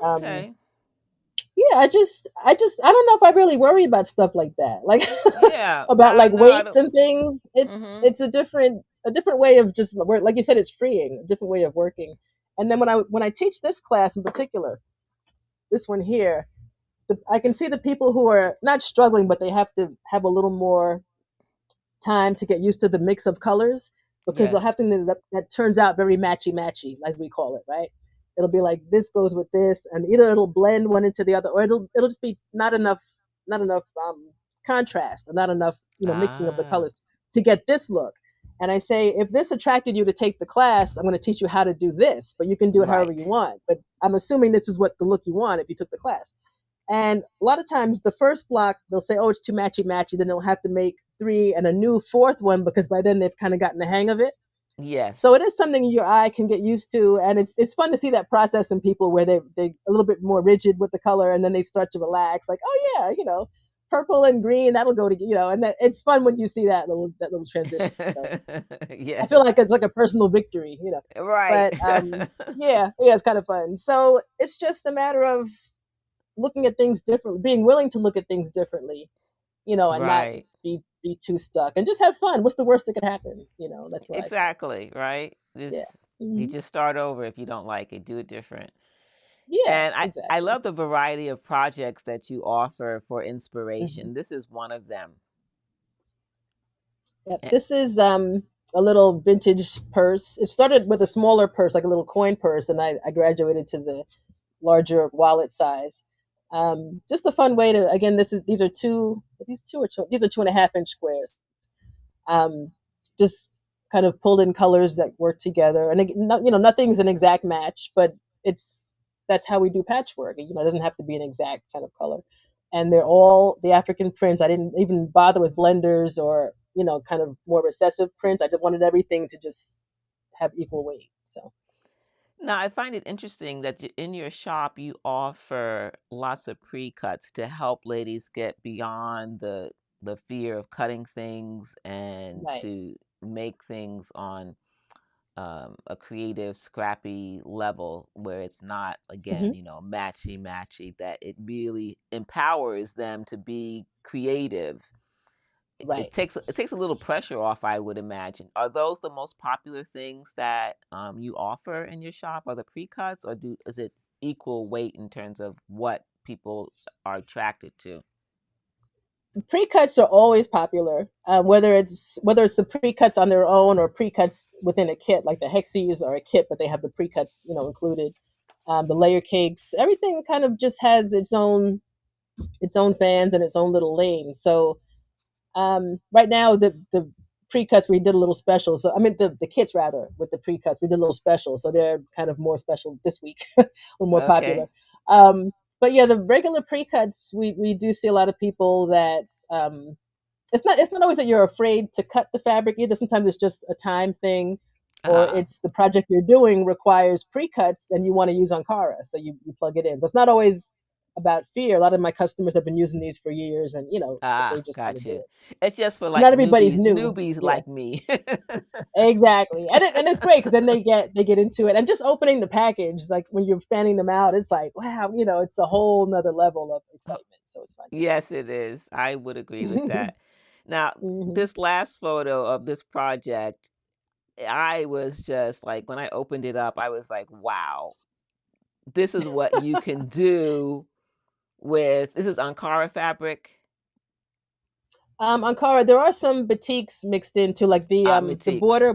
um, Okay. yeah, I don't know if I really worry about stuff like that. Like Yeah. about No, like no, I weights don't. and things. Mm-hmm. It's a different way of just work. Like you said, it's freeing, a different way of working. And then when I teach this class in particular, this one here, I can see the people who are not struggling, but they have to have a little more time to get used to the mix of colors because they'll have Yes. something that turns out very matchy matchy, as we call it, right? It'll be like this goes with this, and either it'll blend one into the other, or it'll just be not enough contrast, or not enough mixing of the Ah. colors to get this look. And I say, if this attracted you to take the class, I'm going to teach you how to do this, but you can do it however Right. you want. But I'm assuming this is what the look you want if you took the class. And a lot of times, the first block, they'll say, oh, it's too matchy matchy. Then they'll have to make three and a new fourth one because by then they've kind of gotten the hang of it. So Yes. it is something your eye can get used to. And it's fun to see that process in people where they a little bit more rigid with the color and then they start to relax, like, oh, yeah, purple and green, that'll go together, and it's fun when you see that little transition. So I feel Yes. like it's like a personal victory. Right. But yeah, yeah, it's kind of fun. So it's just a matter of looking at things differently, being willing to look at things differently, and not Right. be too stuck and just have fun. What's the worst that could happen? That's what I say. Exactly. Right. This Yeah. you Hmm. just start over if you don't like it. Do it different. Yeah, And I exactly. love the variety of projects that you offer for Hmm. inspiration. This is one of them. Yep. Eh, This is a little vintage purse. It started with a smaller purse, like a little coin purse, and I graduated to the larger wallet size. Just a fun way to, again, these are two, these two or two, these are 2.5 inch squares. Um, just kind of pulled in colors that work together. And nothing's an exact match, but it's that's how we do patchwork. It doesn't have to be an exact kind of color. And they're all the African prints. I didn't even bother with blenders or kind of more recessive prints. I just wanted everything to just have equal weight. So Now, I find it interesting that in your shop you offer lots of pre-cuts to help ladies get beyond the fear of cutting things and right. to make things on a creative, scrappy level where it's not, again, Hmm. matchy matchy, that it really empowers them to be creative. Right. It takes a little pressure off, I would imagine. Are those the most popular things that you offer in your shop? Are the pre-cuts, or is it equal weight in terms of what people are attracted to? Pre-cuts are always popular, whether it's the pre-cuts on their own or pre-cuts within a kit, like the hexes are a kit, but they have the pre-cuts, included. The layer cakes, everything kind of just has its own fans and its own little lane. So right now the pre-cuts we did a little special. So I mean the kits rather with the pre-cuts we did a little special. So they're kind of more special this week or more popular. Okay. Um, but yeah, the regular pre-cuts we do see a lot of people that um, it's not always that you're afraid to cut the fabric either. Sometimes it's just a time thing, or Uh-huh. it's the project you're doing requires pre-cuts and you want to use Ankara, so you plug it in. So it's not always about fear. A lot of my customers have been using these for years, and they Ah, just kind of got do you. it. It's just for like Not everybody's new. newbies Yeah, like me. exactly. And it's great because then they get into it, and just opening the package, like when you're fanning them out, it's like wow, it's a whole nother level of excitement. So it's fun. Yes, it is. I would agree with that. Now, Hmm. this last photo of this project, I was just like, when I opened it up, I was like, wow, this is what you can do with this is Ankara fabric. Ankara, there are some batiks mixed into, like the Batiks. border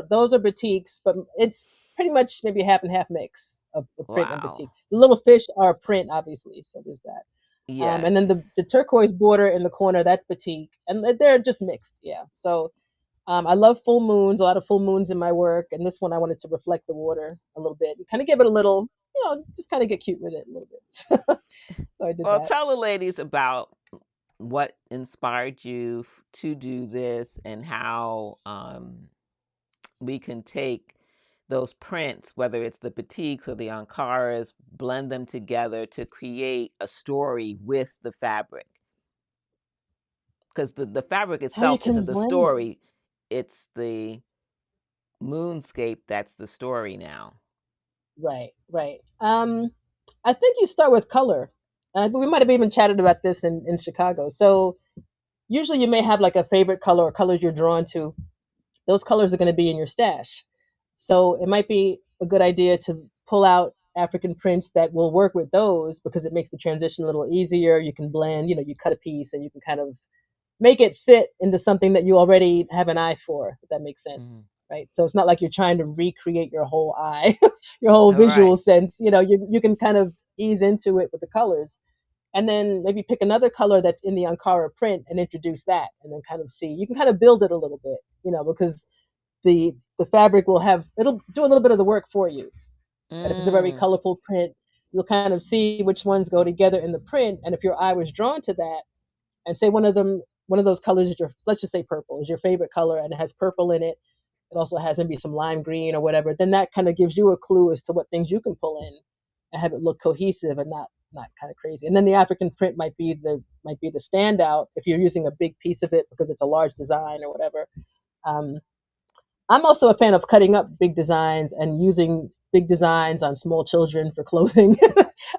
those are batiks, but it's pretty much maybe half and half mix of print and Wow. batik. The little fish are print, obviously, so there's that. And Yes. then the turquoise border in the corner, that's batik, and they're just mixed, yeah. So I love full moons, a lot of full moons in my work, and this one I wanted to reflect the water a little bit, and kind of give it a little, just kind of get cute with it a little bit. So I did Well, that. tell the ladies about what inspired you to do this and how we can take those prints, whether it's the batiks or the Ankaras, blend them together to create a story with the fabric. Because the fabric How you itself can isn't the blend them. story, it's the moonscape that's the story now. Right, right. I think you start with color. We might have even chatted about this in Chicago. So usually you may have like a favorite color or colors you're drawn to. Those colors are going to be in your stash. So it might be a good idea to pull out African prints that will work with those because it makes the transition a little easier. You can blend, you cut a piece and you can kind of make it fit into something that you already have an eye for, if that makes Mm. sense. Right. So it's not like you're trying to recreate your whole eye, your whole All visual right. sense. You can kind of ease into it with the colors. And then maybe pick another color that's in the Ankara print and introduce that and then kind of see. You can kind of build it a little bit, because the fabric it'll do a little bit of the work for you. And if it's a very Mm. colorful print, you'll kind of see which ones go together in the print. And if your eye was drawn to that, and say one of those colors is let's just say purple is your favorite color and it has purple in it, it also has maybe some lime green or whatever, then that kind of gives you a clue as to what things you can pull in and have it look cohesive and not kind of crazy. And then the African print might be the standout if you're using a big piece of it because it's a large design or whatever. um, I'm also a fan of cutting up big designs and using big designs on small children for clothing.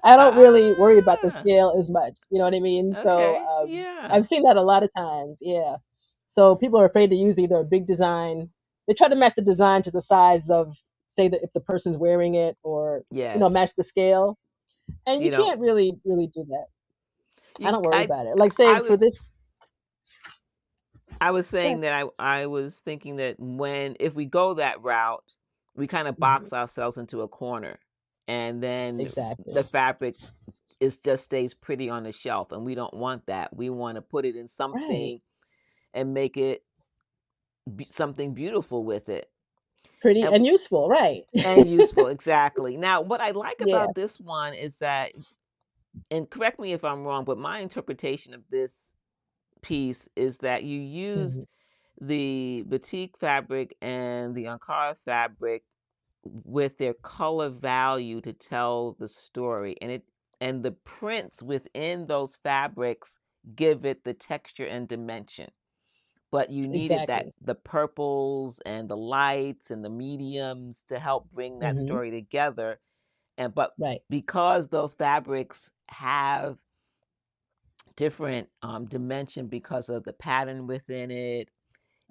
I don't really worry about the Ah. scale as much. You know what I mean? So Okay. Yeah. I've seen that a lot of times. Yeah. So people are afraid to use either a big design. They try to match the design to the size of, say, that if the person's wearing it, or Yes. match the scale. And you You know, can't really do that. I you don't worry I about it. Like say I for was this. I was Yeah. saying that I was thinking that when if we go that route, we kind of Mhm. box ourselves into a corner, and then Exactly. the fabric is just stays pretty on the shelf, and we don't want that. We want to put it in Right. something and make it something beautiful with it. Pretty And and useful, right? and useful, exactly. Now, what I like Yeah. about this one is that, and correct me if I'm wrong, but my interpretation of this piece is that you Mhm. used the batik fabric and the Ankara fabric with their color value to tell the story, and the prints within those fabrics give it the texture and dimension. But you needed that Exactly. the purples and the lights and the mediums to help bring that Mhm. story together. And but Right. because those fabrics have different dimension because of the pattern within it,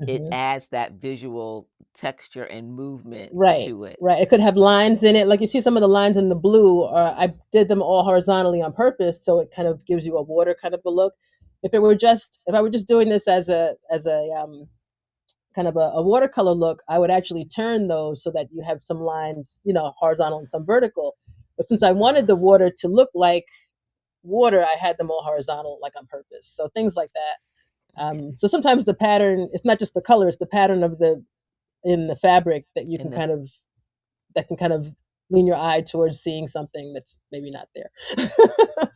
it Mhm. adds that visual texture and movement Right, to it. right. It could have lines in it. Like you see some of the lines in the blue, or I did them all horizontally on purpose, so it kind of gives you a water kind of a look. If I were just doing this as a kind of a watercolor look, I would actually turn those so that you have some lines, horizontal and some vertical. But since I wanted the Ah, water to look like water, I had them all horizontal, like on purpose. So things like that. okay. So sometimes the pattern, it's not just the color, it's the pattern of the in the fabric And the that can kind of lean your eye towards seeing something that's maybe not there.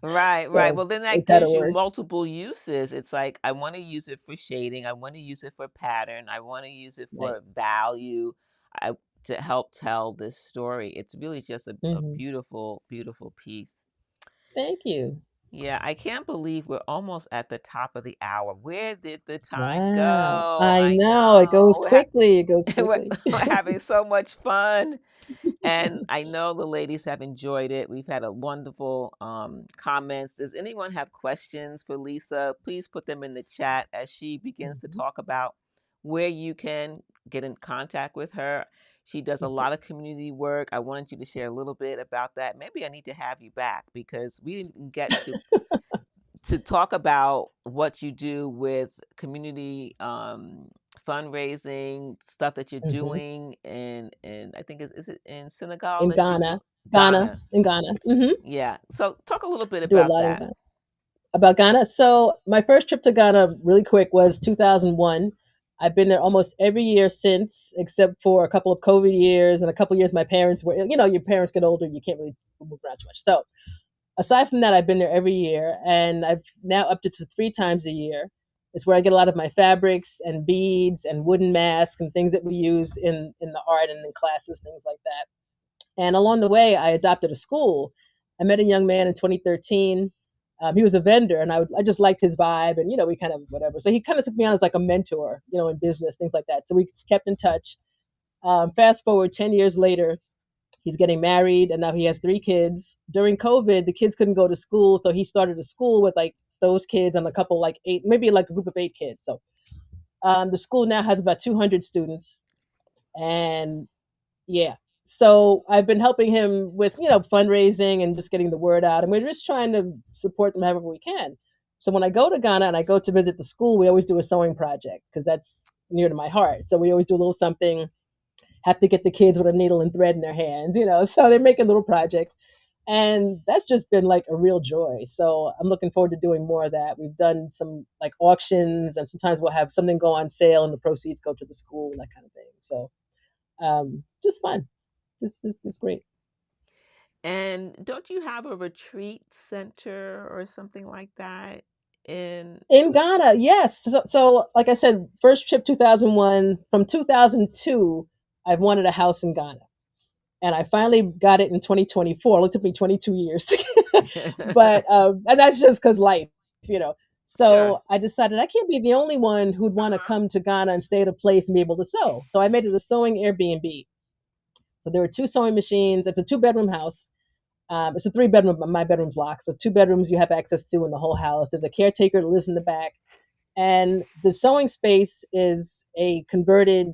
right, right. So Well, then that it that'll gives you work. multiple uses. It's like I want to use it for shading, I want to use it for pattern, I want to use it Right. for value, I to help tell this story. It's really just a Hmm. beautiful, beautiful piece. Thank you. Yeah, I can't believe we're almost at the top of the hour. Where did the time Wow. go? I I know. It goes know. quickly. It goes We're quickly. we're having so much fun. And I know the ladies have enjoyed it. We've had a wonderful comments. Does anyone have questions for Lisa? Please put them in the chat as she begins to Mhm. talk about where you can get in contact with her. She does a Mhm. lot of community work. I wanted you to share a little bit about that. Maybe I need to have you back because we didn't get to talk about what you do with community fundraising stuff that you're Mhm. doing, and I think is it in Senegal In that you do? Ghana. Ghana. In Ghana. Hmm. Yeah. So talk a little bit Do a about lot in that. Ghana. About Ghana. So my first trip to Ghana, really quick, was 2001. I've been there almost every year since, except for a couple of COVID years and a couple of years my parents were, your parents get older, you can't really move around too much. So aside from that, I've been there every year, and I've now upped it to 3 times a year. It's where I get a lot of my fabrics and beads and wooden masks and things that we use in the art and in classes, things like that. And along the way, I adopted a school. I met a young man in 2013. He was a vendor, and I just liked his vibe, and we kind of whatever. So he kind of took me on as like a mentor, in business, things like that. So we kept in touch. Fast forward 10 years later, he's getting married, and now he has 3 kids. During COVID, the kids couldn't go to school, so he started a school with like those kids and a couple like eight, maybe like a group of 8 kids. So the school now has about 200 students, and yeah. So I've been helping him with, fundraising and just getting the word out. And we're just trying to support them however we can. So when I go to Ghana and I go to visit the school, we always do a sewing project because that's near to my heart. So we always do a little something, have to get the kids with a needle and thread in their hands, So they're making little projects. And that's just been like a real joy. So I'm looking forward to doing more of that. We've done some like auctions, and sometimes we'll have something go on sale and the proceeds go to the school and that kind of thing. So just fun. It's great. And don't you have a retreat center or something like that in In Ghana, yes. So like I said, first trip 2001. From 2002, I've wanted a house in Ghana, and I finally got it in 2024. It took me 22 years, but and that's just because life, you know. Sure. So I decided I can't be the only one who'd want to Uh-huh. come to Ghana and stay at a place and be able to sew. So I made it a sewing Airbnb. So there were 2 sewing machines. It's a 2 bedroom house. It's a 3 bedroom. My bedroom's locked, so 2 bedrooms you have access to in the whole house. There's a caretaker that lives in the back, and the sewing space is a converted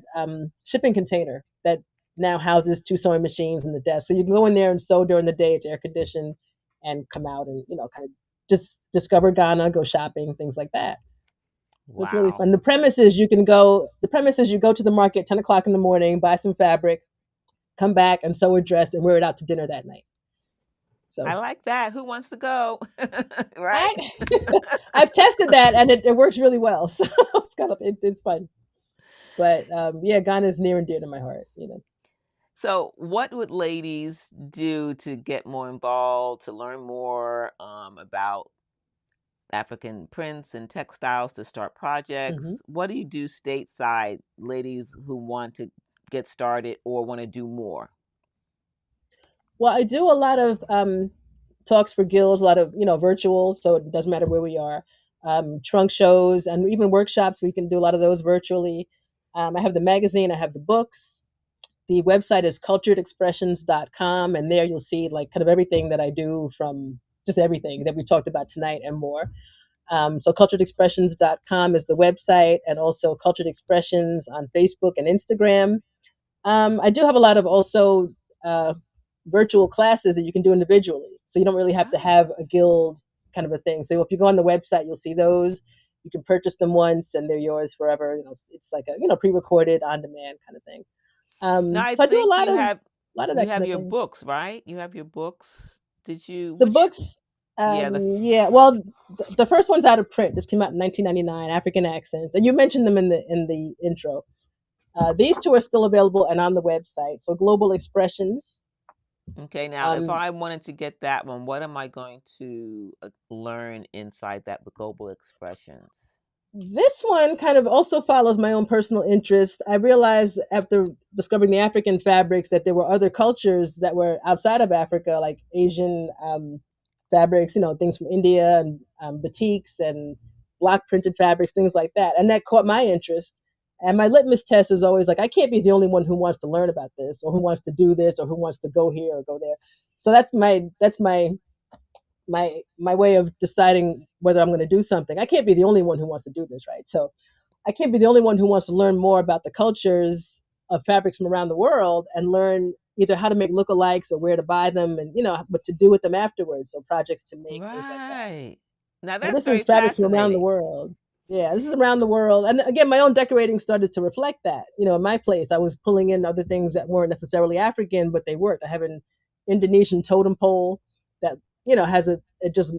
shipping container that now houses 2 sewing machines and the desk. So you can go in there and sew during the day. It's air conditioned, and come out and kind of just discover Ghana, go shopping, things like that. So it's really Wow. fun. The premise is you can go. The premise is you go to the market 10 o'clock in the morning, buy some fabric, come back and sew a dress and wear it out to dinner that night. I So like that. Who wants to go? Right? I I've tested that and it works really well. So it's fun. But yeah, Ghana is near and dear to my heart. So, what would ladies do to get more involved, to learn more about African prints and textiles, to start Hmm. projects? What do you do stateside, ladies who want to get started or want to do more? Well, I do a lot of talks for guilds, a lot of virtual, so it doesn't matter where we are. Trunk shows and even workshops. We can do a lot of those virtually. I have the magazine. I have the books. The website is culturedexpressions.com, and there you'll see like kind of everything that I do, from just everything that we talked about tonight and more. So culturedexpressions.com is the website, and also Cultured Expressions on Facebook and Instagram. I do have a lot of also uh, virtual classes that you can do individually. So you don't really have to Ah, have a guild kind of a thing. So if you go on the website, you'll see those. You can purchase them once and they're yours forever. It's like a pre-recorded on demand kind of thing. now I So I do think a lot of you that kind have of your thing. books, right? You have your books. Did you The which books, yeah, the yeah. Well, the first one's out of print. This came out in 1999. African Accents, and you mentioned them in the intro. These two are still available and on the website. So Global Expressions. okay, now if Um, I wanted to get that one, what am I going to learn inside that global expressions? This one kind of also follows my own personal interest. I realized after discovering the African fabrics that there were other cultures that were outside of Africa, like Asian fabrics, things from India, and batiks and block printed fabrics, things like that. And that caught my interest. And my litmus test is always like, I can't be the only one who wants to learn about this, or who wants to do this, or who wants to go here or go there. So that's my way of deciding whether I'm going to do something. I can't be the only one who wants to do this, right? So I can't be the only one who wants to learn more about the cultures of fabrics from around the world and learn either how to make lookalikes or where to buy them, and what to do with them afterwards. So projects to make, things like that. Right. Now So that's this very is fabrics from around the fascinating. world. Yeah, this is around the world. And again, my own decorating started to reflect that. In my place, I was pulling in other things that weren't necessarily African, but they worked. I have an Indonesian totem pole that, has it just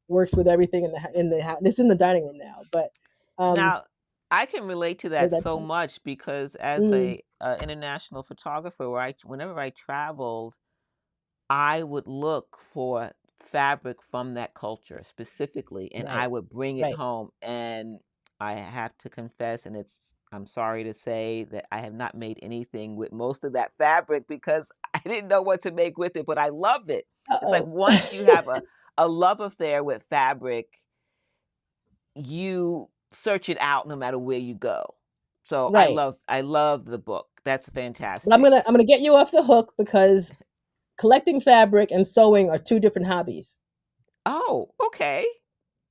works with everything in the house. It's in the dining room now, but um Now, I can relate to so that that's so that. much because as Mm, a international photographer, whenever I traveled, I would look for fabric from that culture specifically, and I right, would bring it right. home. And I have to confess, and I'm sorry to say that I have not made anything with most of that fabric because I didn't know what to make with it, but I love it. It's like Uh-oh. once you have a love affair with fabric, you search it out no matter where you go. So Right. I love the book. That's But I'm fantastic. gonna I'm gonna get you off the hook, because collecting fabric and sewing are two different hobbies. Oh, okay.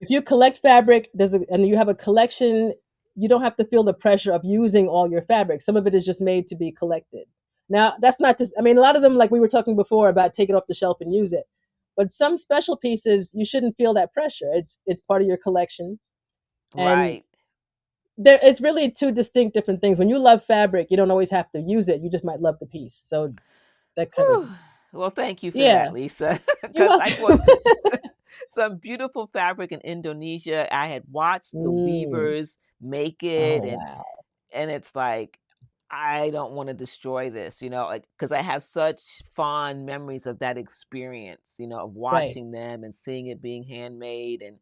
If you collect fabric, and you have a collection, you don't have to feel the pressure of using all your fabric. Some of it is just made to be collected. Now, that's not just, I mean, a lot of them, like we were talking before about, take it off the shelf and use it. But some special pieces, you shouldn't feel that pressure. It's part of your collection. And Right. it's really two distinct different things. When you love fabric, you don't always have to use it. You just might love the piece. So that kind of, Whew. Well, thank you for that, yeah, Lisa, you're because I welcome. bought some beautiful fabric in Indonesia. I had watched the Mm. weavers make it, Oh, wow. and it's like I don't want to destroy this, because I have such fond memories of that experience, of Right. watching them and seeing it being handmade, and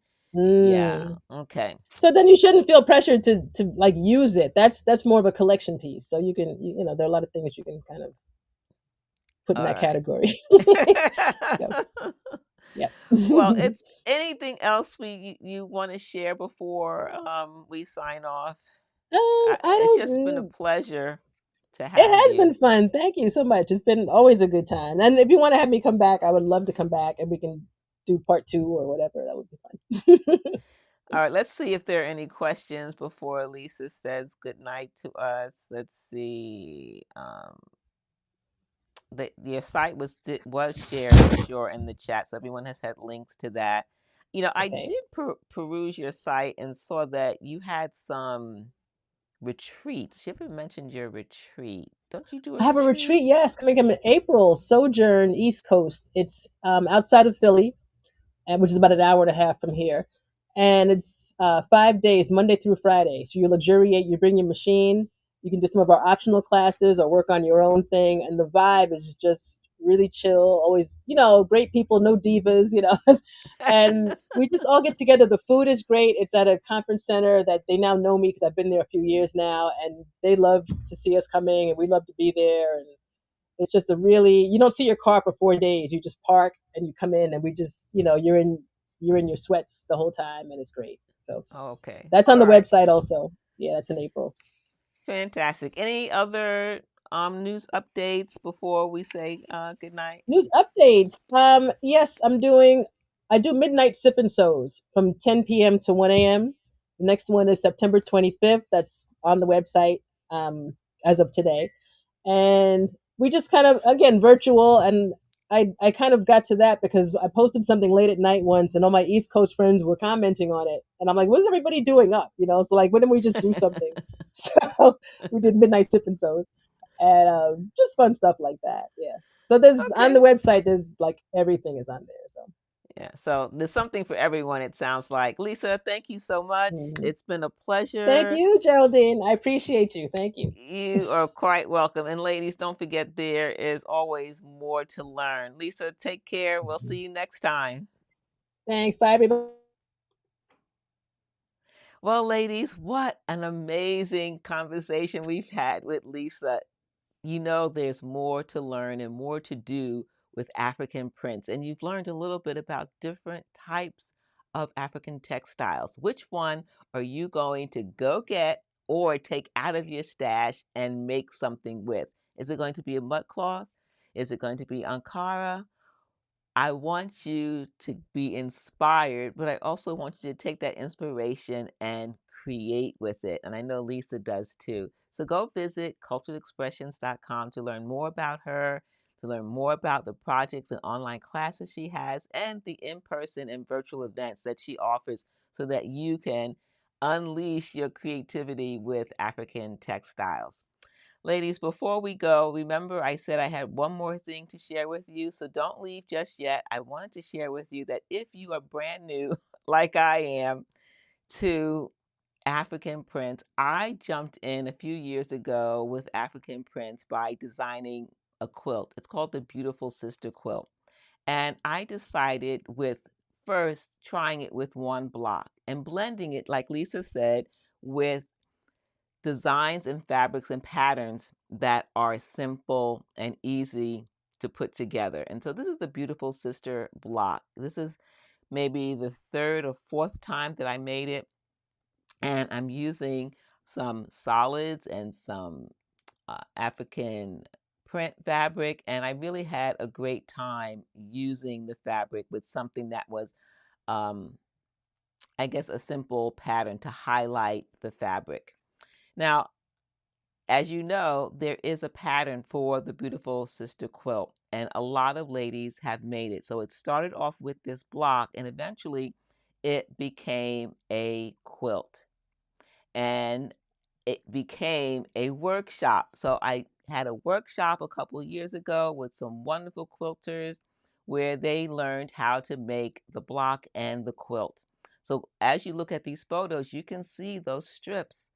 yeah, Mm. okay. So then you shouldn't feel pressured to like use it. That's more of a collection piece. So there are a lot of things you can kind of put in All that right. category. Yeah. Yeah. Well, it's anything else you want to share before we sign off? I It's don't. just been a pleasure to It have has been you. fun. Thank you so much. It's been always a good time. And if you want to have me come back, I would love to come back, and we can do part two or whatever. That would be fun. All right, let's see if there are any questions before Lisa says good night to us. Let's see. Your site was shared for sure in the chat, so everyone has had links to that. I Okay. did peruse your site and saw that you had some retreats. You ever mentioned your retreat? Don't you do a I have a retreat. retreat? Yes, coming up in April. Sojourn East Coast. It's outside of Philly, and which is about an hour and a half from here. And it's 5 days, Monday through Friday. So you luxuriate. You bring your machine. You can do some of our optional classes or work on your own thing. And the vibe is just really chill. Always, great people, no divas. And we just all get together. The food is great. It's at a conference center that they now know me because I've been there a few years now, and they love to see us coming, and we love to be there. And it's just you don't see your car for 4 days. You just park and you come in, and we just, you're in your sweats the whole time, and it's great. So Okay. that's on All the right. website also. Yeah, that's in April. Fantastic. Any other news updates before we say good night? News updates. Yes, I do midnight sip and sews from 10 p.m. to 1 a.m. The next one is September 25th. That's on the website as of today. And we just kind of, again, virtual. And I kind of got to that because I posted something late at night once, and all my East Coast friends were commenting on it. And I'm like, what is everybody doing up? So like, why didn't we just do something? So we did midnight sip and sews, and just fun stuff like that. Yeah. So there's on Okay. the website, there's like everything is on there. So Yeah. So there's something for everyone, it sounds like. Lisa, thank you so much. mhm. It's been a Thank pleasure. you, Geraldine. I appreciate you. Thank you. You are quite welcome. And ladies, don't forget there is always more to learn. Lisa, take care. We'll see you next time. Thanks. Bye, everybody. Well, ladies, what an amazing conversation we've had with Lisa. There's more to learn and more to do with African prints. And you've learned a little bit about different types of African textiles. Which one are you going to go get or take out of your stash and make something with? Is it going to be a mudcloth? Is it going to be Ankara? I want you to be inspired, but I also want you to take that inspiration and create with it. And I know Lisa does too. So go visit culturalexpressions.com to learn more about her, to learn more about the projects and online classes she has, and the in person and virtual events that she offers so that you can unleash your creativity with African textiles. Ladies, before we go, remember I said I had one more thing to share with you, so don't leave just yet. I wanted to share with you that if you are brand new, like I am, to African prints, I jumped in a few years ago with African prints by designing a quilt. It's called the Beautiful Sister Quilt. And I decided with first trying it with one block and blending it, like Lisa said, with designs and fabrics and patterns that are simple and easy to put together. And so this is the Beautiful Sister block. This is maybe the third or fourth time that I made it. And I'm using some solids and some African print fabric. And I really had a great time using the fabric with something that was, um, I guess, a simple pattern to highlight the fabric. Now, as you know, there is a pattern for the Beautiful Sister quilt, and a lot of ladies have made it. So it started off with this block, and eventually it became a quilt, and it became a workshop. So I had a workshop a couple of years ago with some wonderful quilters where they learned how to make the block and the quilt. So as you look at these photos, you can see those strips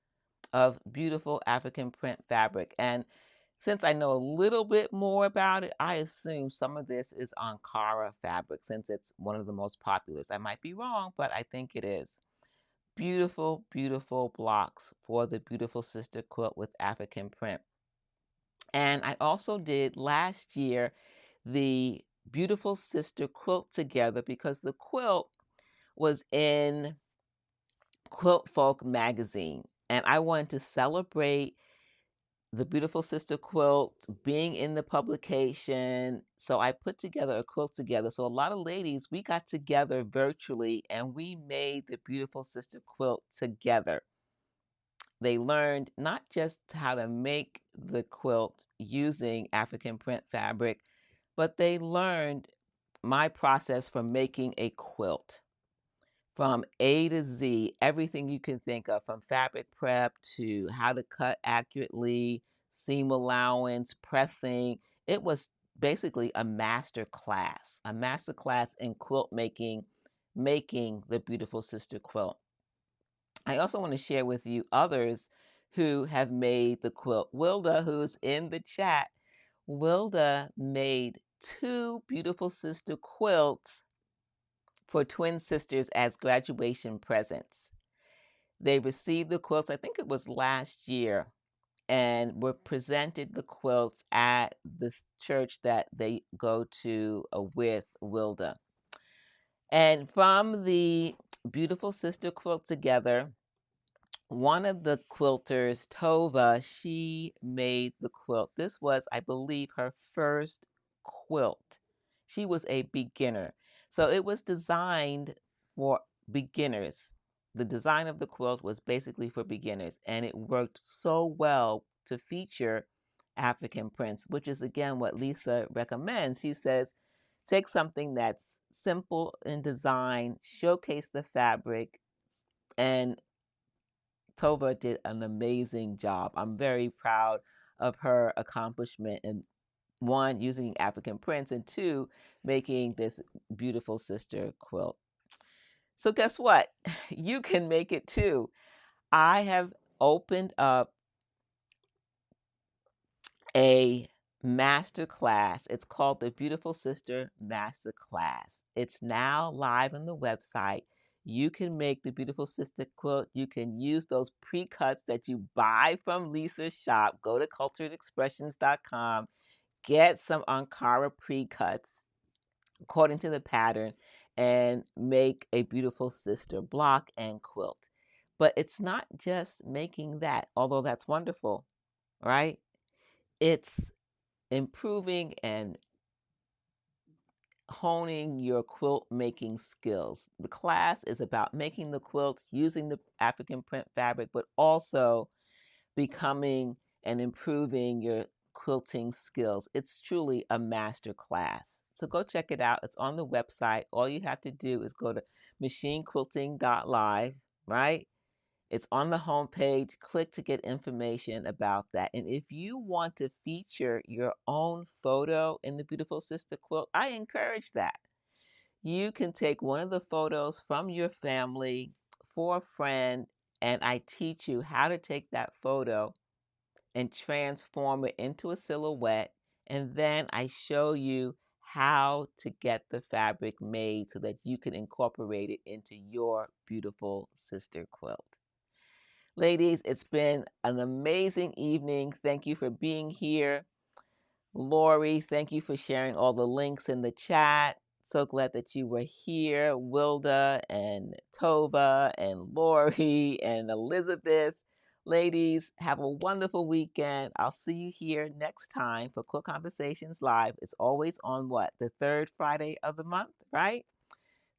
of beautiful African print fabric. And since I know a little bit more about it, I assume some of this is Ankara fabric since it's one of the most populars. I might be wrong, but I think it is. Beautiful, beautiful blocks for the Beautiful Sister quilt with African print. And I also did last year the Beautiful Sister quilt together because the quilt was in Quilt Folk magazine. And I wanted to celebrate the Beautiful Sister quilt being in the publication. So I put together a quilt together. So a lot of ladies, we got together virtually and we made the Beautiful Sister quilt together. They learned not just how to make the quilt using African print fabric, but they learned my process for making a quilt from A to Z, everything you can think of, from fabric prep to how to cut accurately, seam allowance, pressing. It was basically a master class in quilt making, making the Beautiful Sister quilt. I also want to share with you others who have made the quilt. Wilda, who's in the chat, Wilda made 2 beautiful sister quilts for twin sisters as graduation presents. They received the quilts, I think it was last year, and were presented the quilts at the church that they go to with Wilda. And from the beautiful sister quilt together, one of the quilters, Tova, she made the quilt. This was, I believe, her first quilt. She was a beginner. So it was designed for beginners. The design of the quilt was basically for beginners, and it worked so well to feature African prints, which is again what Lisa recommends. She says, take something that's simple in design, showcase the fabric, and Tova did an amazing job. I'm very proud of her accomplishment in one, using African prints, and two, making this beautiful sister quilt. So guess what? You can make it too. I have opened up a masterclass. It's called the Beautiful Sister Masterclass. It's now live on the website. You can make the Beautiful Sister quilt. You can use those pre-cuts that you buy from Lisa's shop. Go to culturedexpressions.com, get some Ankara pre-cuts according to the pattern, and make a Beautiful Sister block and quilt. But it's not just making that, although that's wonderful, right? It's improving and honing your quilt making skills. The class is about making the quilt using the African print fabric, but also becoming and improving your quilting skills. It's truly a master class. So go check it out. It's on the website. All you have to do is go to machinequilting.live, right? It's on the homepage. Click to get information about that. And if you want to feature your own photo in the Beautiful Sister quilt, I encourage that. You can take one of the photos from your family for a friend, and I teach you how to take that photo and transform it into a silhouette. And then I show you how to get the fabric made so that you can incorporate it into your beautiful sister quilt. Ladies, it's been an amazing evening. Thank you for being here. Lori, thank you for sharing all the links in the chat. So glad that you were here. Wilda and Tova and Lori and Elizabeth. Ladies, have a wonderful weekend. I'll see you here next time for Quilt Conversations Live. It's always on what? The third Friday of the month, right?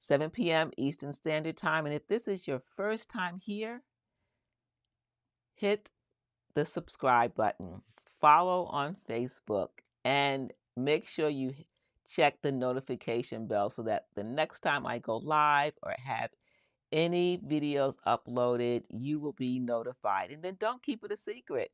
7 p.m. Eastern Standard Time. And if this is your first time here, hit the subscribe button, follow on Facebook, and make sure you check the notification bell so that the next time I go live or have any videos uploaded, you will be notified. And then don't keep it a secret.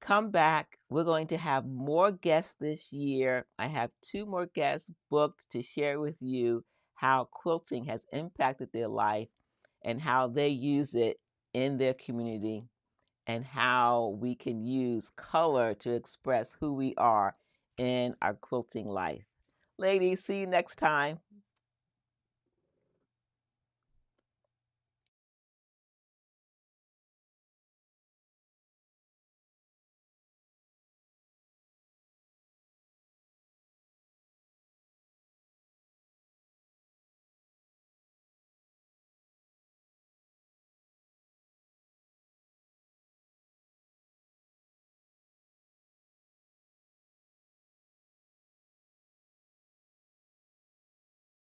Come back. We're going to have more guests this year. I have 2 more guests booked to share with you how quilting has impacted their life and how they use it in their community, and how we can use color to express who we are in our quilting life. Ladies, see you next time.